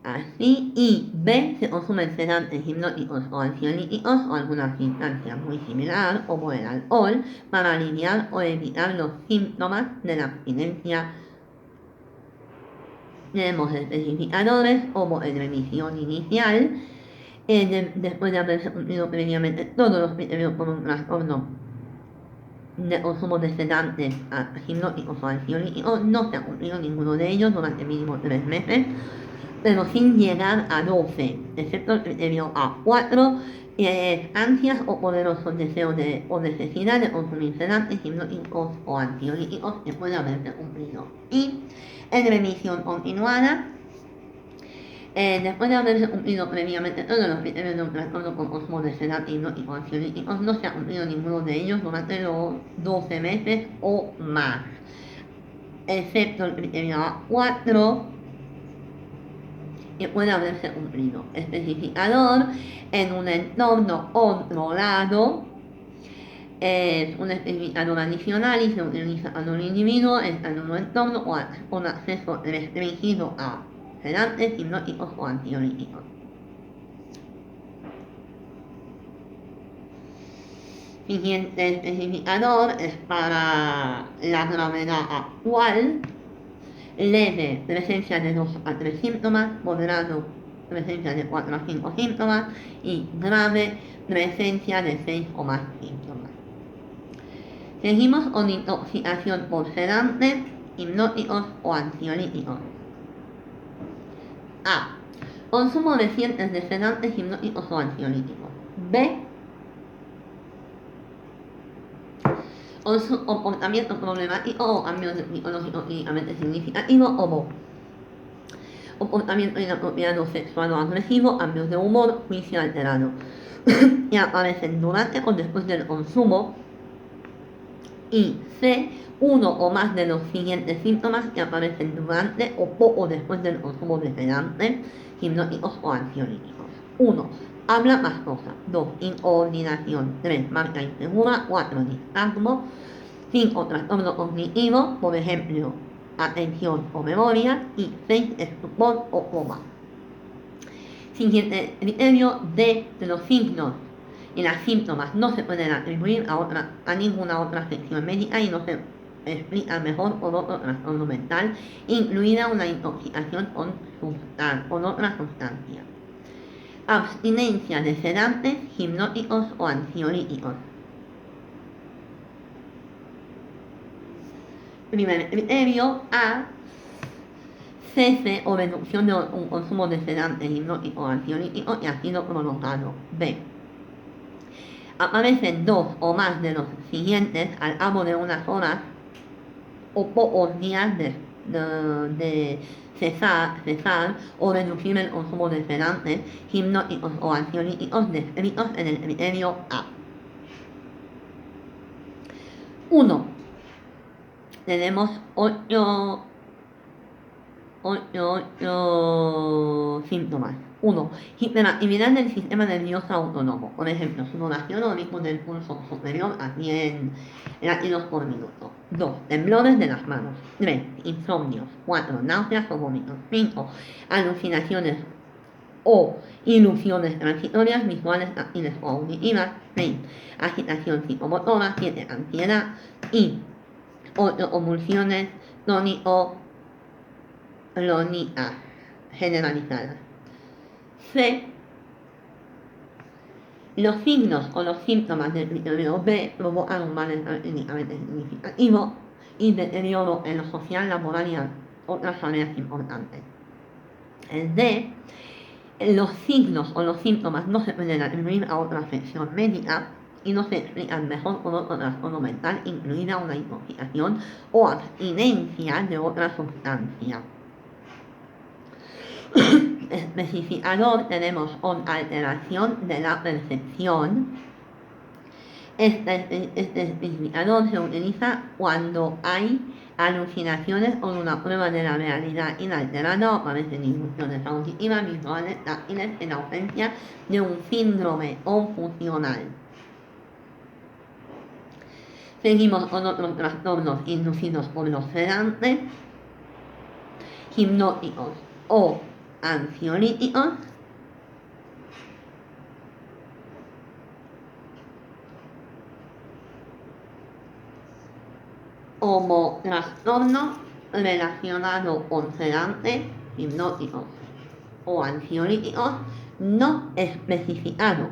así, y B. Se consumen sedantes, hipnóticos o ansiolíticos o alguna sustancia muy similar, como el alcohol, para aliviar o evitar los síntomas de la abstinencia. Tenemos especificadores como en remisión inicial, después de haberse cumplido previamente todos los criterios por un trastorno de consumo de sedantes, hipnóticos o ansiolíticos. No se ha cumplido ninguno de ellos durante mínimo 3 meses, pero sin llegar a 12, excepto el criterio A4, que es ansias o poderosos deseos o necesidad de consumir sedantes, hipnóticos o ansiolíticos después de haberse cumplido. Y en remisión continuada, después de haberse cumplido previamente todos los criterios de un trastorno por consumo de sedantes, hipnóticos o ansiolíticos, no se ha cumplido ninguno de ellos durante los 12 meses o más, excepto el criterio A4, que puede haberse cumplido. Especificador en un entorno controlado es un especificador adicional y se utiliza cuando el individuo está en un entorno con acceso restringido a sedantes, hipnóticos o ansiolíticos. Siguiente especificador es para la gravedad actual. Leve, presencia de 2 a 3 síntomas, moderado, presencia de 4 a 5 síntomas y grave, presencia de 6 o más síntomas. Seguimos con intoxicación por sedantes, hipnóticos o ansiolíticos. A. Consumo reciente de sedantes, hipnóticos o ansiolíticos. B. Comportamiento problemático o cambios psicológicos clínicamente significativos o comportamiento inapropiado sexual o agresivo, cambios de humor, juicio alterado, que aparecen durante o después del consumo. Y C. Uno o más de los siguientes síntomas que aparecen durante o poco después del consumo de sedantes, hipnóticos o ansiolíticos. 1. Habla más cosas. 2. Incoordinación. 3. Marca insegura. 4. Discasmo. 5. Trastorno cognitivo, por ejemplo, atención o memoria. Y 6. Estupor o coma. Siguiente criterio D. De los signos y los síntomas no se pueden atribuir a ninguna otra afección médica y no se explica mejor por otro trastorno mental, incluida una intoxicación con otra sustancia. Abstinencia de sedantes, hipnóticos o ansiolíticos. Primer criterio A. Cese o reducción de un consumo de sedantes, hipnóticos o ansiolíticos y ha sido prolongado. B. Aparecen 2 o más de los siguientes al cabo de unas horas o pocos días de cesar o reducir el consumo de sedantes, hipnóticos o ansiolíticos descritos en el criterio A. 1. Tenemos 8 síntomas. 1. Hiperactividad del sistema nervioso autónomo, por ejemplo, sudoración o ritmo del pulso superior a 100 latidos por minuto. 2. Temblores de las manos. 3. Insomnios. 4. Náuseas o vómitos. 5. Alucinaciones o ilusiones transitorias visuales, táctiles o auditivas. 6. Agitación psicomotora. 7. Ansiedad. Y 8. Convulsiones clónicas generalizadas. C. Los signos o los síntomas del criterio B provocan un malestar clínicamente significativo y deterioro en lo social, laboral y otras áreas importantes. El D. Los signos o los síntomas no se pueden atribuir a otra afección médica y no se explican mejor por otro trastorno mental, incluida una intoxicación o abstinencia de otra sustancia. Especificador tenemos una alteración de la percepción. Este especificador se utiliza cuando hay alucinaciones o una prueba de la realidad inalterada o aparecen ilusiones auditivas, visuales, táctiles en ausencia de un síndrome confusional. Seguimos con otros trastornos inducidos por los sedantes, hipnóticos o ansiolíticos, como trastornos relacionados con sedantes, hipnóticos o ansiolíticos no especificados.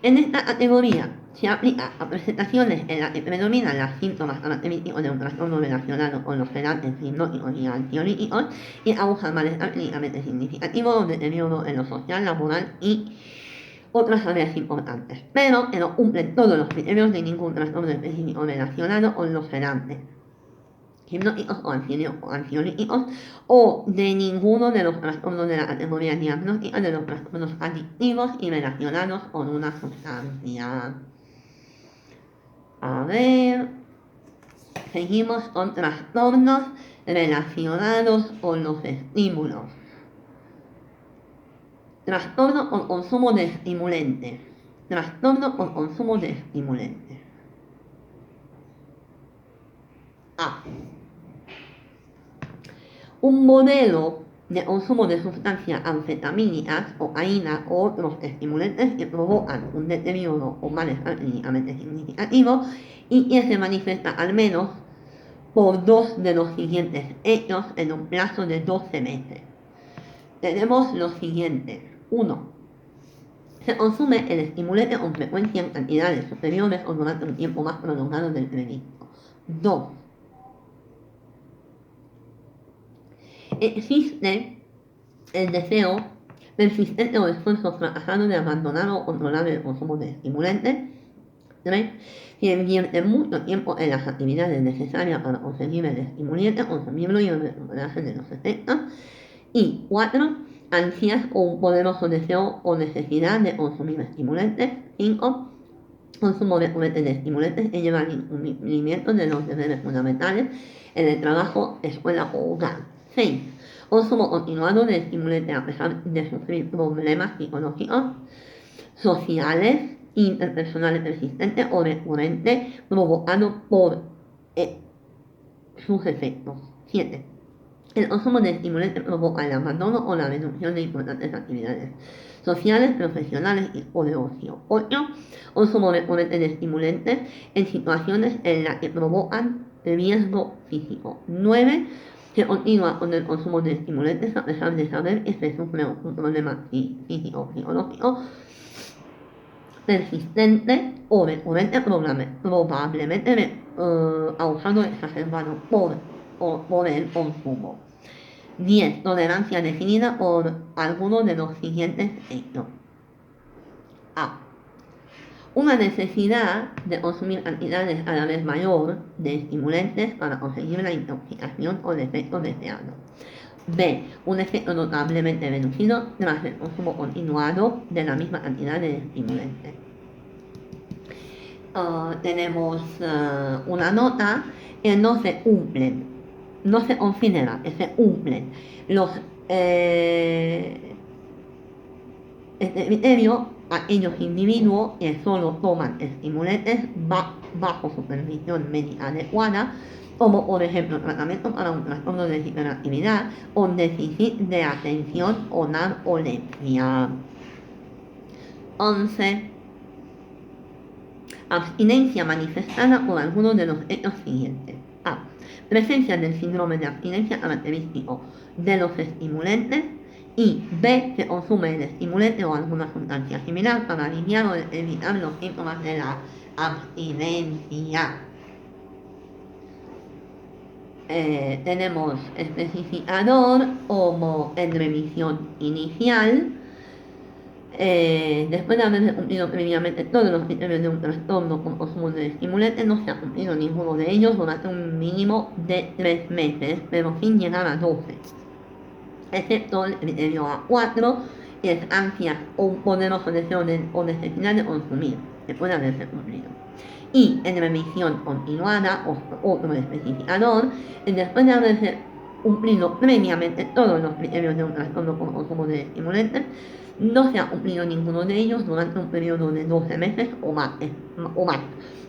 En esta categoría se aplica a presentaciones en las que predominan los síntomas característicos de un trastorno relacionado con los sedantes, hipnóticos y ansiolíticos y causan malestar clínicamente significativo, deterioro en lo social, laboral y otras áreas importantes, pero que no cumplen todos los criterios de ningún trastorno específico relacionado con los sedantes, hipnóticos o ansiolíticos o de ninguno de los trastornos de la categoría diagnóstica de los trastornos adictivos y relacionados con una sustancia. A ver, seguimos con trastornos relacionados con los estímulos. Trastorno con consumo de estimulante. Trastorno con consumo de estimulante. A. Un modelo de consumo de sustancias anfetamínicas, cocaína u otros estimulantes que provocan un deterioro o malestar clínicamente significativo y que se manifiesta al menos por dos de los siguientes hechos en un plazo de 12 meses. Tenemos los siguientes. 1. Se consume el estimulante con frecuencia en cantidades superiores o durante un tiempo más prolongado del previsto. 2. Existe el deseo persistente o esfuerzo fracasado de abandonar o controlar el consumo de estimulantes. 3. Se invierte mucho tiempo en las actividades necesarias para conseguir el estimulante, consumirlo y recuperarse de los efectos. Y 4. Ansias o un poderoso deseo o necesidad de consumir estimulantes. 5. Consumo recurrente de estimulantes que lleva al incumplimiento de los deberes fundamentales en el trabajo, escuela o hogar. 6. Consumo continuado de estimulantes a pesar de sufrir problemas psicológicos, sociales, interpersonales persistentes o recurrentes provocados por sus efectos. 7. El consumo de estimulantes provoca el abandono o la reducción de importantes actividades sociales, profesionales o de ocio. 8. Consumo recurrente de estimulantes en situaciones en las que provocan riesgo físico. 9. Se continúa con el consumo de estimulantes a pesar de saber que se sufre un problema físico psicológico persistente o recurrente, probablemente causado exacerbado por el consumo. 10. Tolerancia definida por alguno de los siguientes hechos. A. Una necesidad de consumir cantidades a la vez mayor de estimulantes para conseguir la intoxicación o el efecto deseado. B. Un efecto notablemente reducido tras el consumo continuado de la misma cantidad de estimulantes. Tenemos una nota que no se cumplen. No se considera que se cumplen los este criterio a aquellos individuos que solo toman estimulantes bajo supervisión médica adecuada, como por ejemplo tratamiento para un trastorno de hiperactividad o déficit de atención o narcolepsia. 11. Abstinencia manifestada por alguno de los hechos siguientes. A. Presencia del síndrome de abstinencia característico de los estimulantes. Y B. Se consume el estimulante o alguna sustancia similar para aliviar o evitar los síntomas de la abstinencia. Tenemos especificador como en remisión inicial. Después de haberse cumplido previamente todos los criterios de un trastorno con consumo de estimulantes, no se ha cumplido ninguno de ellos durante un mínimo de 3 meses, pero sin llegar a 12, excepto el criterio A4, que es ansias o un poderoso deseo o necesidad de consumir, que puede haberse cumplido. Y en remisión continuada otro especificador, después de haberse cumplido previamente todos los criterios de un trastorno por consumo de estimulantes, no se ha cumplido ninguno de ellos durante un periodo de 12 meses o más,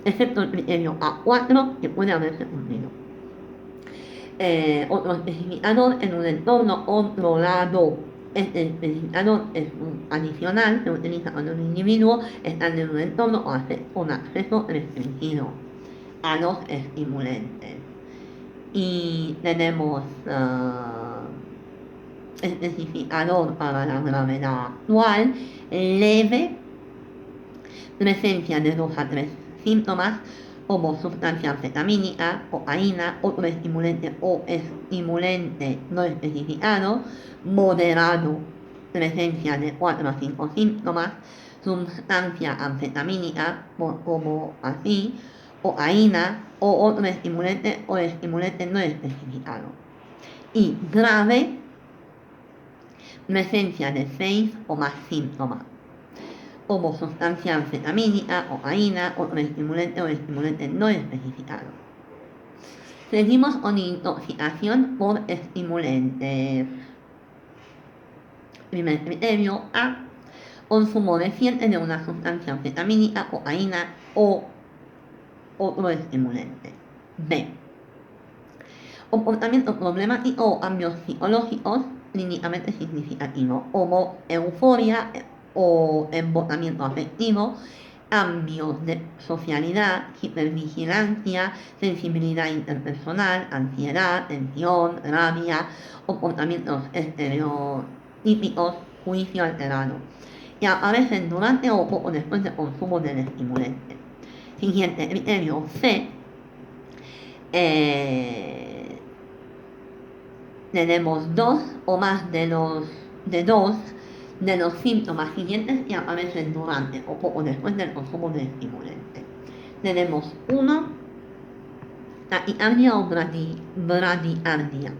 excepto el criterio A4 que puede haberse cumplido. Otro especificador en un entorno controlado. Este especificador es un adicional, se utiliza cuando el individuo está en un entorno con acceso restringido a los estimulantes. Y tenemos especificador para la gravedad actual, leve, presencia de 2 a 3 síntomas como sustancia anfetamínica, cocaína, otro estimulante o estimulante no especificado, moderado, presencia de 4 a 5 síntomas, sustancia anfetamínica como así, cocaína o otro estimulante o estimulante no especificado. Y grave, presencia de 6 o más síntomas como sustancia anfetamínica, cocaína, otro estimulante o estimulante no especificado. Seguimos con intoxicación por estimulantes. Primer criterio A. Consumo reciente de una sustancia anfetamínica, cocaína o otro estimulante. B. Comportamiento problemático o cambios psicológicos clínicamente significativos como euforia o embotamiento afectivo, cambios de socialidad, hipervigilancia, sensibilidad interpersonal, ansiedad, tensión, rabia, comportamientos estereotípicos, juicio alterado, que aparecen durante o poco después del consumo del estimulante. Siguiente criterio C. Tenemos dos o más de dos de los síntomas siguientes que aparecen durante o poco después del consumo de estimulante. Tenemos 1. Taquicardia o bradicardia.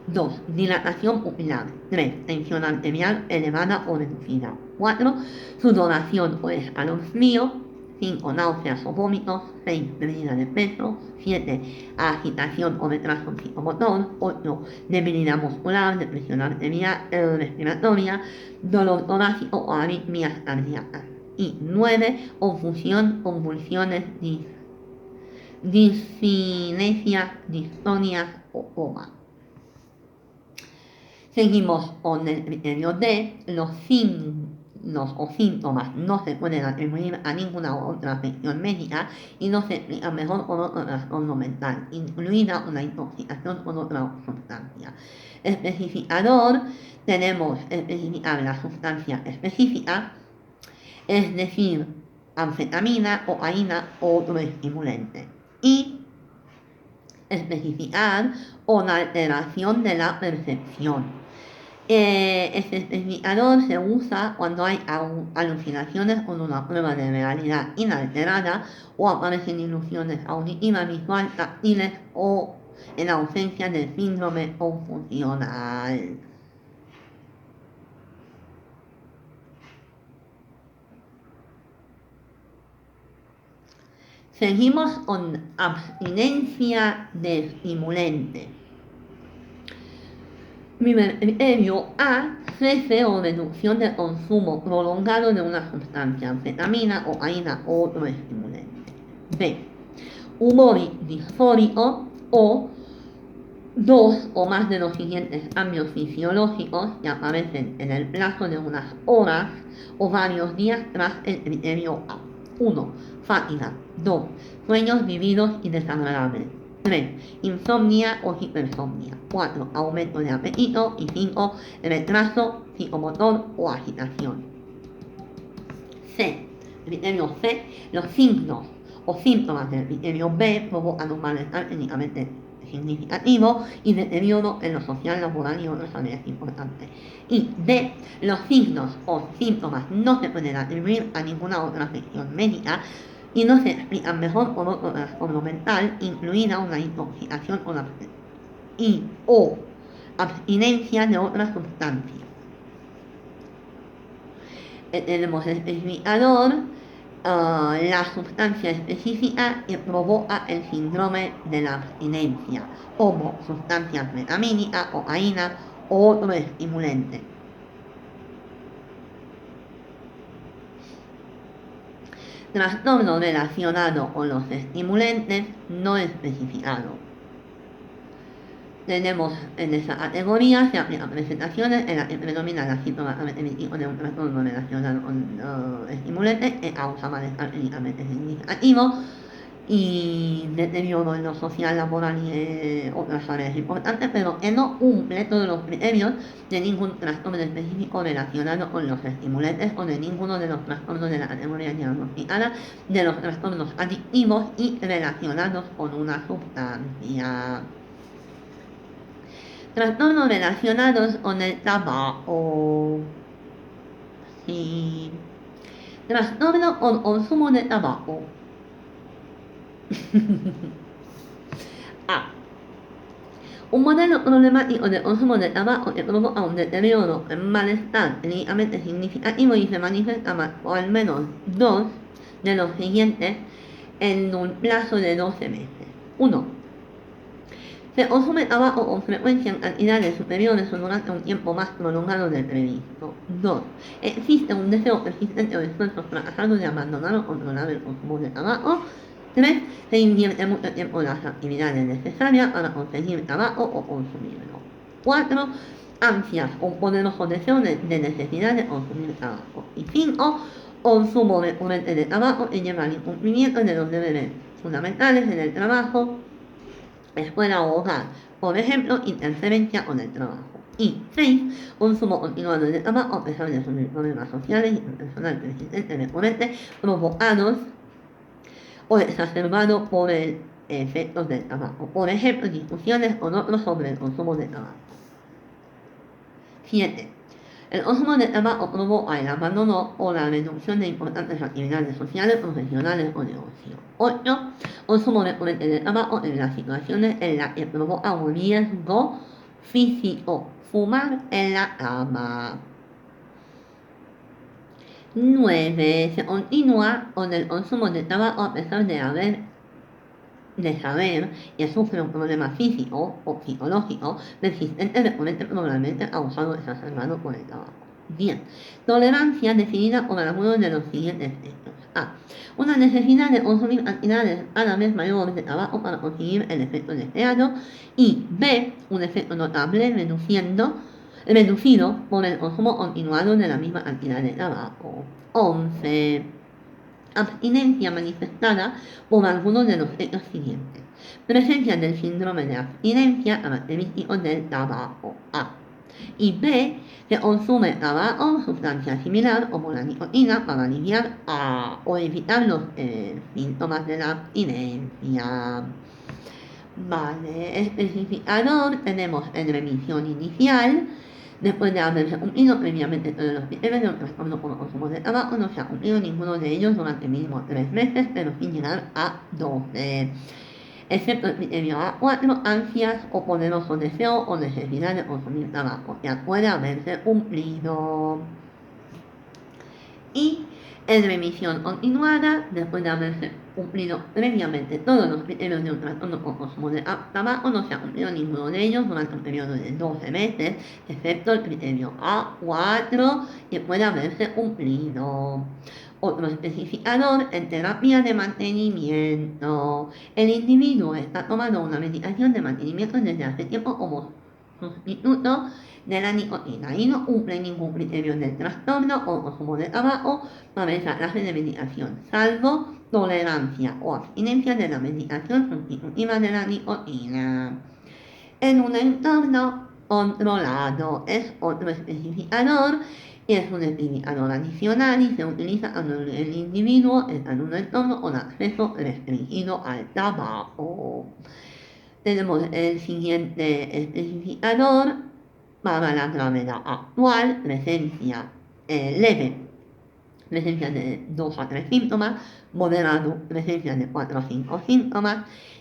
2. Dilatación pupilar. 3. Tensión arterial elevada o reducida. 4. Sudoración o escalofrío. 5. Náuseas o vómitos. 6. Pérdida de peso. 7. Agitación o retraso psicomotor. 8. Debilidad muscular, depresión arterial respiratoria, dolor torácico o arritmias cardíacas. Y 9. Confusión, convulsiones, discinesia, distonia o coma. Seguimos con el criterio D. Los signos o síntomas no se pueden atribuir a ninguna otra afección médica y no se explican mejor con otro trastorno mental, incluida una intoxicación con otra sustancia. Especificador, tenemos especificar la sustancia específica, es decir, anfetamina, cocaína o otro estimulante. Y especificar una alteración de la percepción. Este especificador se usa cuando hay alucinaciones con una prueba de realidad inalterada o aparecen ilusiones auditivas, visuales, táctiles o en ausencia del síndrome confusional. Seguimos con abstinencia de estimulantes. Primer criterio A. Cese o reducción del consumo prolongado de una sustancia, anfetamina, cocaína o otro estimulante. B. Humor disfórico o 2 o más de los siguientes cambios fisiológicos que aparecen en el plazo de unas horas o varios días tras el criterio A. 1. Fatiga. 2. Sueños vividos y desagradables. 3. Insomnia o hipersomnia. 4. Aumento de apetito. Y 5. Retraso psicomotor o agitación. C. Criterio C. Los signos o síntomas del criterio B provocan un malestar clínicamente significativo y deterioro en lo social, laboral y otras áreas importantes. Y D. Los signos o síntomas no se pueden atribuir a ninguna otra afección médica y no se explican mejor por otro trastorno mental, incluida una intoxicación o abstinencia de otras sustancias. Tenemos el especificador la sustancia específica que provoca el síndrome de la abstinencia, como sustancias metamínicas, cocaína o otro estimulante. Trastorno relacionado con los estimulantes no especificado. Tenemos en esa categoría, se aplican presentaciones en las que predomina la síntomas emitidos de un trastorno relacionado con estimulantes que causa malestar clínicamente significativo y deterioro en lo social, laboral y otras áreas importantes, pero que no cumple todos los criterios de ningún trastorno específico relacionado con los estimulantes o de ninguno de los trastornos de la categoría diagnosticada de los trastornos adictivos y relacionados con una sustancia. Trastornos relacionados con el tabaco. Sí. Trastorno con consumo de tabaco. A. Un modelo problemático de consumo de tabaco que provoca un deterioro en malestar clínicamente significativo y se manifiesta más o al menos dos de los siguientes en un plazo de 12 meses. 1. Se consume tabaco con frecuencia en cantidades superiores o durante un tiempo más prolongado del previsto. 2. Existe un deseo persistente o esfuerzos fracasados de abandonar o controlar el consumo de tabaco. 3. Se invierte mucho tiempo en las actividades necesarias para conseguir tabaco o consumirlo. 4. Ansias o poderoso deseo de necesidad de consumir tabaco. Y 5. Consumo recurrente de tabaco que lleva al incumplimiento de los deberes fundamentales en el trabajo, escuela o hogar, por ejemplo, interferencia con el trabajo. Y 6. Consumo continuado de tabaco a pesar de sus problemas sociales y personal persistente recurrente provocados o exacerbados por el efecto del tabaco. Por ejemplo, discusiones con otros sobre el consumo de tabaco. 7. El consumo de tabaco provoca el abandono o la reducción de importantes actividades sociales, profesionales o negocio. 8. Consumo recurrente de tabaco en las situaciones en las que provoca un riesgo físico. Fumar en la cama. 9. Se continúa con el consumo de tabaco a pesar de saber que sufre un problema físico o psicológico persistente recurrente probablemente causado o exacerbado por el tabaco. 10. Tolerancia definida por algunos de los siguientes hechos. A. Una necesidad de consumir cantidades a la vez mayores de tabaco para conseguir el efecto deseado. Y B. Un efecto notable reducido por el consumo continuado de la misma cantidad de tabaco. 11. Abstinencia manifestada por algunos de los hechos siguientes. Presencia del síndrome de abstinencia característico del tabaco. A. Y B. Se consume tabaco, sustancia similar como la nicotina para aliviar o evitar los síntomas de la abstinencia. Vale, especificador tenemos en remisión inicial. Después de haberse cumplido previamente todos los criterios del trastorno por consumo de tabaco, no se ha cumplido ninguno de ellos durante mínimo 3 meses, pero sin llegar a 12. Excepto el criterio A4, ansias o poderoso deseo o necesidad de consumir tabaco, que puede haberse cumplido. Y en remisión continuada, después de haberse cumplido previamente todos los criterios de un trastorno por consumo de tabaco, no se ha cumplido ninguno de ellos durante un periodo de 12 meses, excepto el criterio A4, que puede haberse cumplido. Otro especificador en terapia de mantenimiento. El individuo está tomando una medicación de mantenimiento desde hace tiempo como sustituto de la nicotina y no cumple ningún criterio del trastorno o consumo de tabaco para esa clase de medicación, salvo tolerancia o abstinencia de la medicación sustitutiva de la nicotina. En un entorno controlado es otro especificador, es un especificador adicional y se utiliza cuando el individuo está en un entorno con acceso restringido al tabaco. Tenemos el siguiente especificador para la gravedad actual, presencia leve, presencia de 2 a 3 síntomas, moderado, presencia de 4 a 5 síntomas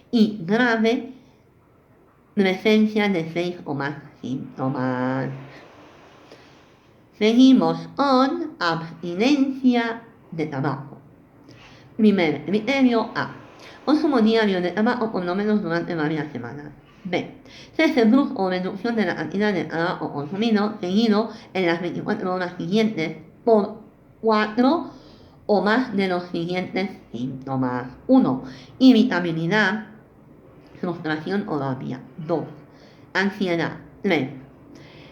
y grave, presencia de 6 o más síntomas. Seguimos con abstinencia de tabaco. Primer criterio A. Consumo diario de tabaco por lo menos durante varias semanas. B. Cese brusco o reducción de la cantidad de tabaco consumido seguido en las 24 horas siguientes por 4 o más de los siguientes síntomas. 1. Irritabilidad, frustración o rabia. 2. Ansiedad. 3.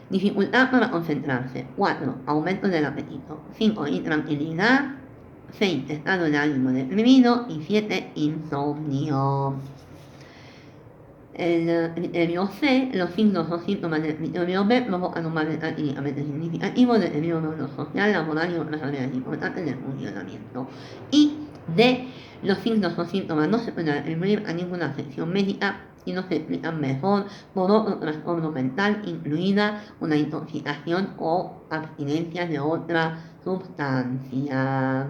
Dificultad para concentrarse. 4. Aumento del apetito. 5. Intranquilidad. 6. Estado de ánimo deprimido. Y 7. Insomnio. El criterio C, los signos o síntomas del criterio B provocan un malestar clínicamente significativo, deterioro social, laboral y otras áreas importantes del funcionamiento. Y D, los signos o síntomas no se pueden atribuir a ninguna afección médica y no se explican mejor por otro trastorno mental, incluida una intoxicación o abstinencia de otra sustancia.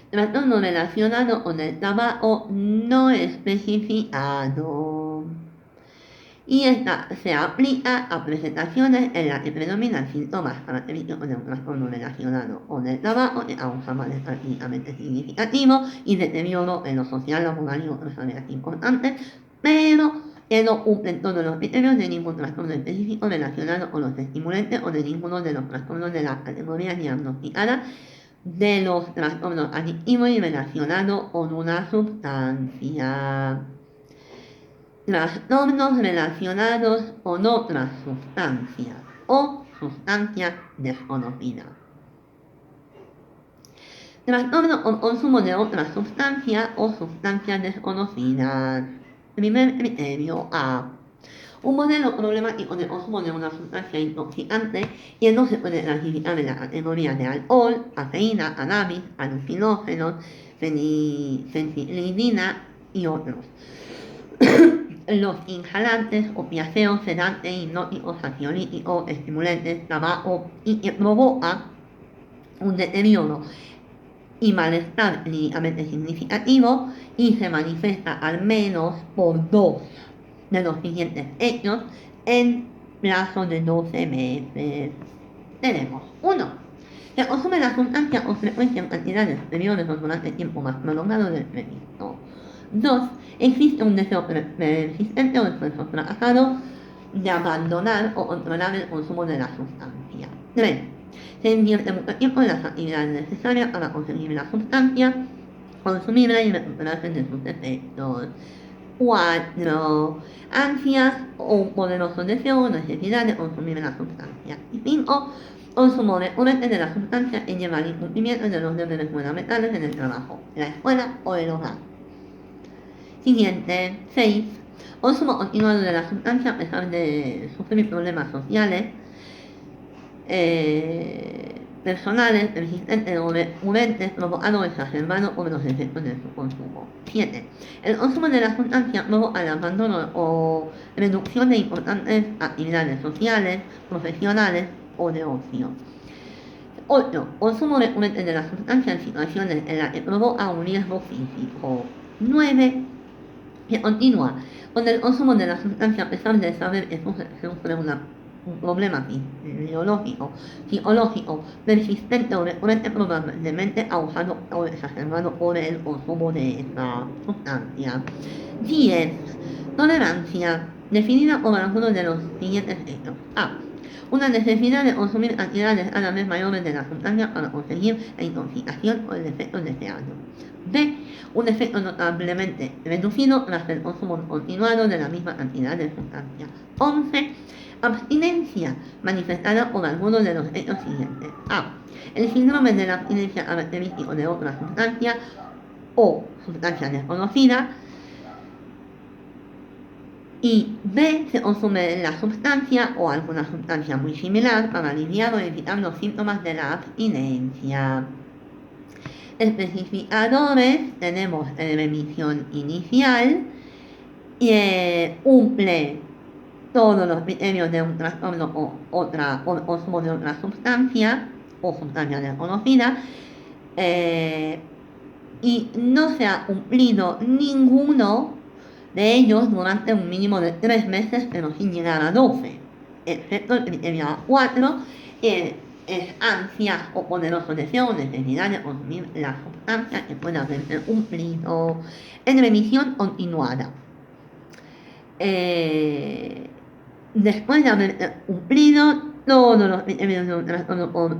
Trastorno relacionado con el tabaco no especificado. Y esta se aplica a presentaciones en las que predominan síntomas característicos de un trastorno relacionado con el tabaco que causa malestar clínicamente significativo y deterioro en lo social, laboral y otras áreas importantes, pero que no cumplen todos los criterios de ningún trastorno específico relacionado con los estimulantes o de ninguno de los trastornos de la categoría diagnosticada de los trastornos adictivos y relacionados con una sustancia. Trastornos relacionados con otras sustancias o sustancias desconocidas. Trastorno con consumo de otras sustancias o sustancias desconocidas. Primer criterio A. Un modelo problemático de consumo de una sustancia intoxicante que no se puede clasificar en la categoría de alcohol, cafeína, cannabis, alucinógenos, fenilidina y otros. Los inhalantes, opiáceos, sedantes, hipnóticos, ansiolíticos, estimulantes, tabaco y que provoca un deterioro y malestar clínicamente significativo y se manifiesta al menos por 2 de los siguientes hechos en plazo de 12 meses. Tenemos 1. Se consume la sustancia con frecuencia en cantidades superiores o durante tiempo más prolongado del previsto. 2. Existe un deseo persistente o esfuerzo fracasado de abandonar o controlar el consumo de la sustancia. 3. Se invierte mucho tiempo en las actividades necesarias para conseguir la sustancia consumible y recuperarse de sus efectos. 4. Ansias o un poderoso deseo o necesidad de consumir la sustancia. Y 5. Consumo recurrente de la sustancia que lleva al incumplimiento de los deberes fundamentales en el trabajo, la escuela o el hogar. Siguiente. 6. Consumo continuado de la sustancia a pesar de sufrir problemas sociales, personales, persistentes o recurrentes provocados o exacerbados por los efectos de su consumo. 7. El consumo de la sustancia provoca el abandono o reducción de importantes actividades sociales, profesionales o de ocio. 8. Consumo recurrente de la sustancia en situaciones en las que provoca un riesgo físico. 9. Que continúa con el consumo de la sustancia a pesar de saber que sufre un problema biológico, psicológico, persistente o recurrente, probablemente causado o exacerbado por el consumo de esta sustancia. 10. Tolerancia, definida como alguno de los siguientes hechos. A. Una necesidad de consumir cantidades a la vez mayores de la sustancia para conseguir la intoxicación o el efecto deseado. B. Un efecto notablemente reducido tras el consumo continuado de la misma cantidad de sustancia. 11. Abstinencia, manifestada por alguno de los hechos siguientes. A. El síndrome de la abstinencia característico de otra sustancia o sustancia desconocida. Y B. Se consume la sustancia o alguna sustancia muy similar para aliviar o evitar los síntomas de la abstinencia. Especificadores, tenemos remisión inicial, cumple todos los criterios de un trastorno o consumo de otra sustancia o sustancia desconocida, y no se ha cumplido ninguno de ellos durante un mínimo de 3 meses, pero sin llegar a 12, excepto el criterio A4, que es ansia o poderoso deseo, necesidad de consumir la sustancia que puede haberse cumplido en remisión continuada. Después de haberse cumplido todos los criterios de un trastorno por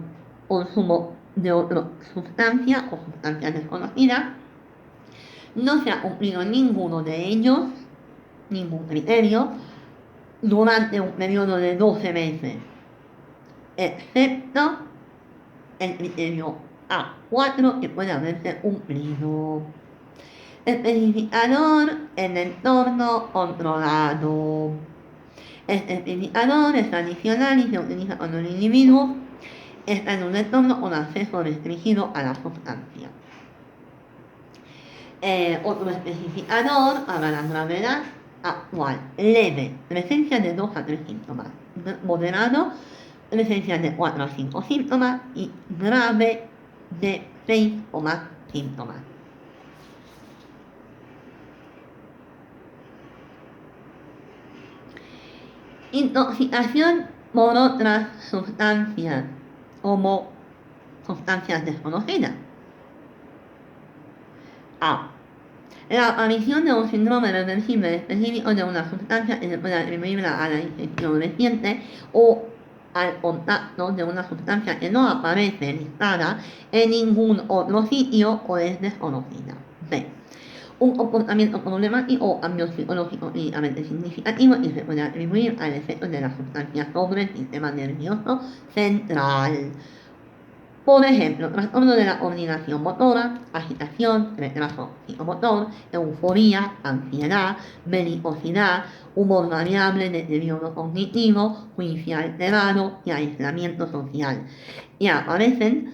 consumo de otra sustancia o sustancias desconocidas, no se ha cumplido ninguno de ellos, ningún criterio, durante un periodo de 12 meses, excepto el criterio A4 que puede haberse cumplido. Especificador en entorno controlado. Este especificador es adicional y se utiliza cuando el individuo está en un entorno con acceso restringido a la sustancia. Otro especificador para la gravedad actual, leve, presencia de 2 a 3 síntomas, moderado, presencia de 4 a 5 síntomas y grave de 6 o más síntomas. Intoxicación por otras sustancias, como sustancias desconocidas. A. La aparición de un síndrome reversible específico de una sustancia que se puede atribuir a la ingestión reciente o al contacto de una sustancia que no aparece listada en ningún otro sitio o es desconocida. B. Un comportamiento problemático o cambio psicológico clínicamente significativo que se puede atribuir al efecto de la sustancia sobre el sistema nervioso central. Por ejemplo, trastorno de la coordinación motora, agitación, retraso psicomotor, euforía, ansiedad, belicosidad, humor variable, deterioro cognitivo, juicio alterado y aislamiento social, y aparecen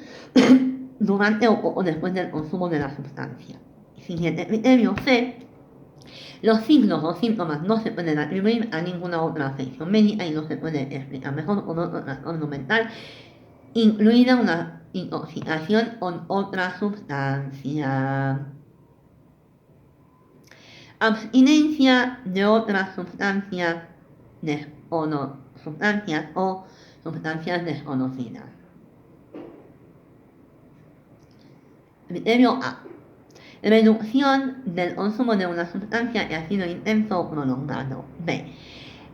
durante o poco después del consumo de la sustancia. Siguiente criterio C. Los signos o síntomas no se pueden atribuir a ninguna otra afección médica y no se puede explicar mejor con otro trastorno mental, incluida una intoxicación con otra sustancia. Abstinencia de otras sustancias o sustancias desconocidas. Criterio A. Reducción del consumo de una sustancia que ha sido intenso o prolongado. B.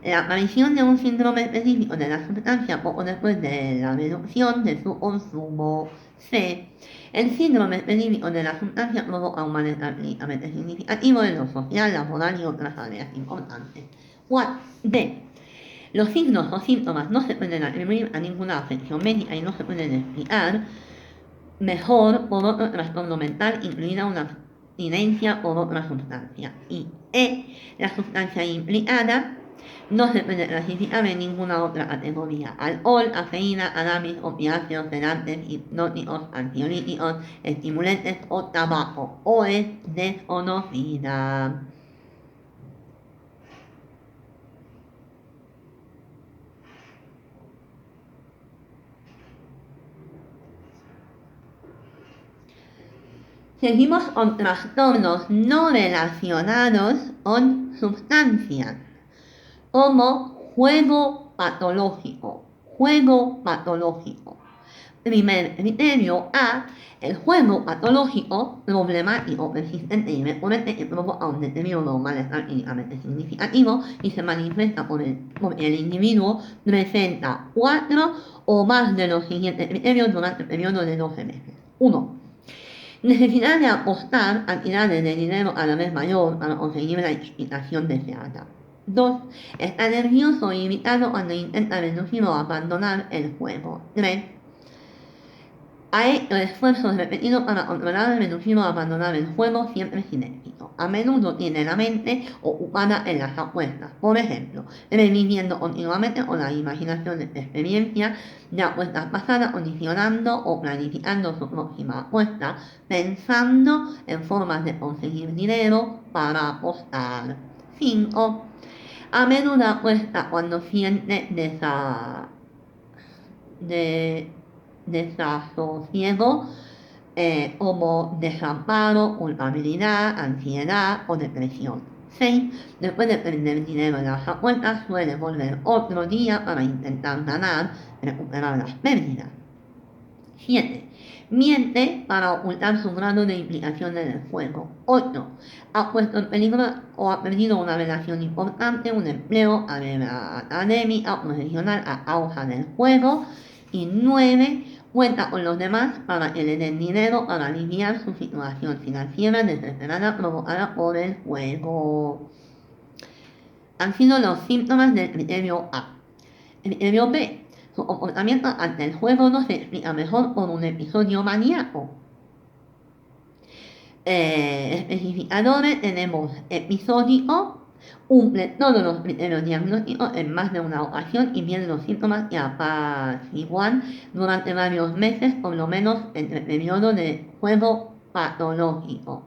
La aparición de un síndrome específico de la sustancia poco después de la reducción de su consumo. C. El síndrome específico de la sustancia provoca un malestar clínicamente significativo en lo social, laboral y otras áreas importantes. D. Los signos o síntomas no se pueden atribuir a ninguna afección médica y no se pueden explicar mejor por otro trastorno mental, incluida una abstinencia por otra sustancia. Y E. La sustancia implicada no se puede clasificar en ninguna otra categoría. Alcohol, cafeína, cannabis, opiáceos, sedantes, hipnóticos, ansiolíticos, estimulantes o tabaco, o es desconocida. Seguimos con trastornos no relacionados con sustancias, como juego patológico. Primer criterio A. El juego patológico, problemático, persistente y recurrente que provoca un deterioro o malestar clínicamente significativo y se manifiesta porque el individuo presenta 4 o más de los siguientes criterios durante el periodo de 12 meses. 1. Necesidad de apostar cantidades de dinero a la vez mayor para conseguir la excitación deseada. 2. Está nervioso y irritado cuando intenta reducir o abandonar el juego. 3. Ha hecho esfuerzos repetidos para controlar, reducir o abandonar el juego, siempre sin éxito. A menudo tiene la mente ocupada en las apuestas, por ejemplo, reviviendo continuamente con la imaginación de experiencias de apuestas pasadas, condicionando o planificando su próxima apuesta, pensando en formas de conseguir dinero para apostar. 5. A menudo apuesta cuando siente desasosiego, como desamparo, culpabilidad, ansiedad o depresión. 6. Después de perder dinero en las apuestas, suele volver otro día para intentar ganar, recuperar las pérdidas. 7. Miente para ocultar su grado de implicación en el juego. 8. Ha puesto en peligro o ha perdido una relación importante, un empleo, carrera académica, profesional a causa del juego. Y 9. Cuenta con los demás para que le den dinero para aliviar su situación financiera desesperada provocada por el juego. Han sido los síntomas del criterio A. El criterio B. Su comportamiento ante el juego no se explica mejor por un episodio maníaco. Especificadores tenemos episódico, cumple todos los criterios diagnósticos en más de una ocasión y tiene los síntomas que apaciguan durante varios meses, por lo menos entre el periodo de juego patológico.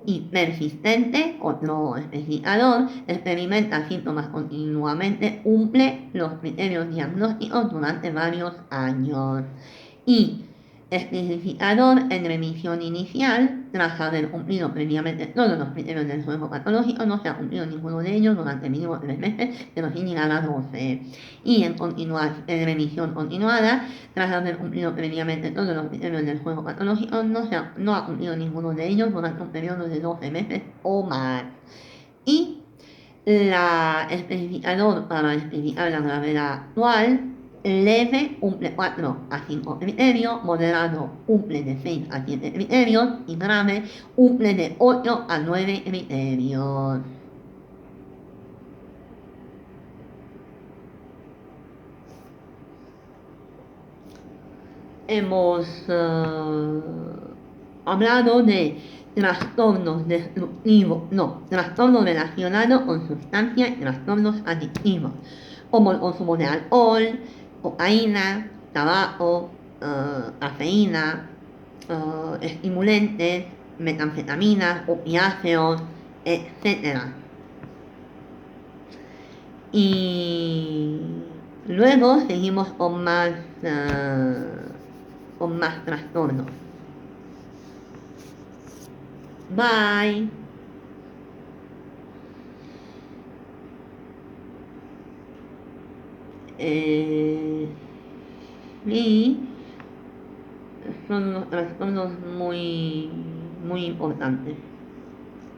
Y persistente, otro especificador, experimenta síntomas continuamente, cumple los criterios diagnósticos durante varios años. Y especificador en remisión inicial, tras haber cumplido previamente todos los criterios del juego patológico, no se ha cumplido ninguno de ellos durante mínimo 3 meses, pero sin llegar a 12. Y en remisión continuada, tras haber cumplido previamente todos los criterios del juego patológico, no ha cumplido ninguno de ellos durante un periodo de 12 meses o más. Y la especificador para especificar la gravedad actual, leve cumple 4 a 5 criterios, moderado cumple de 6 a 7 criterios y grave cumple de 8 a 9 criterios. Hemos hablado de trastornos relacionados con sustancias y trastornos adictivos, como el consumo de alcohol, cocaína, tabaco, cafeína, estimulantes, metanfetaminas, opiáceos, etc. Y luego seguimos con más trastornos. Bye. Sí, son unos trastornos muy importantes.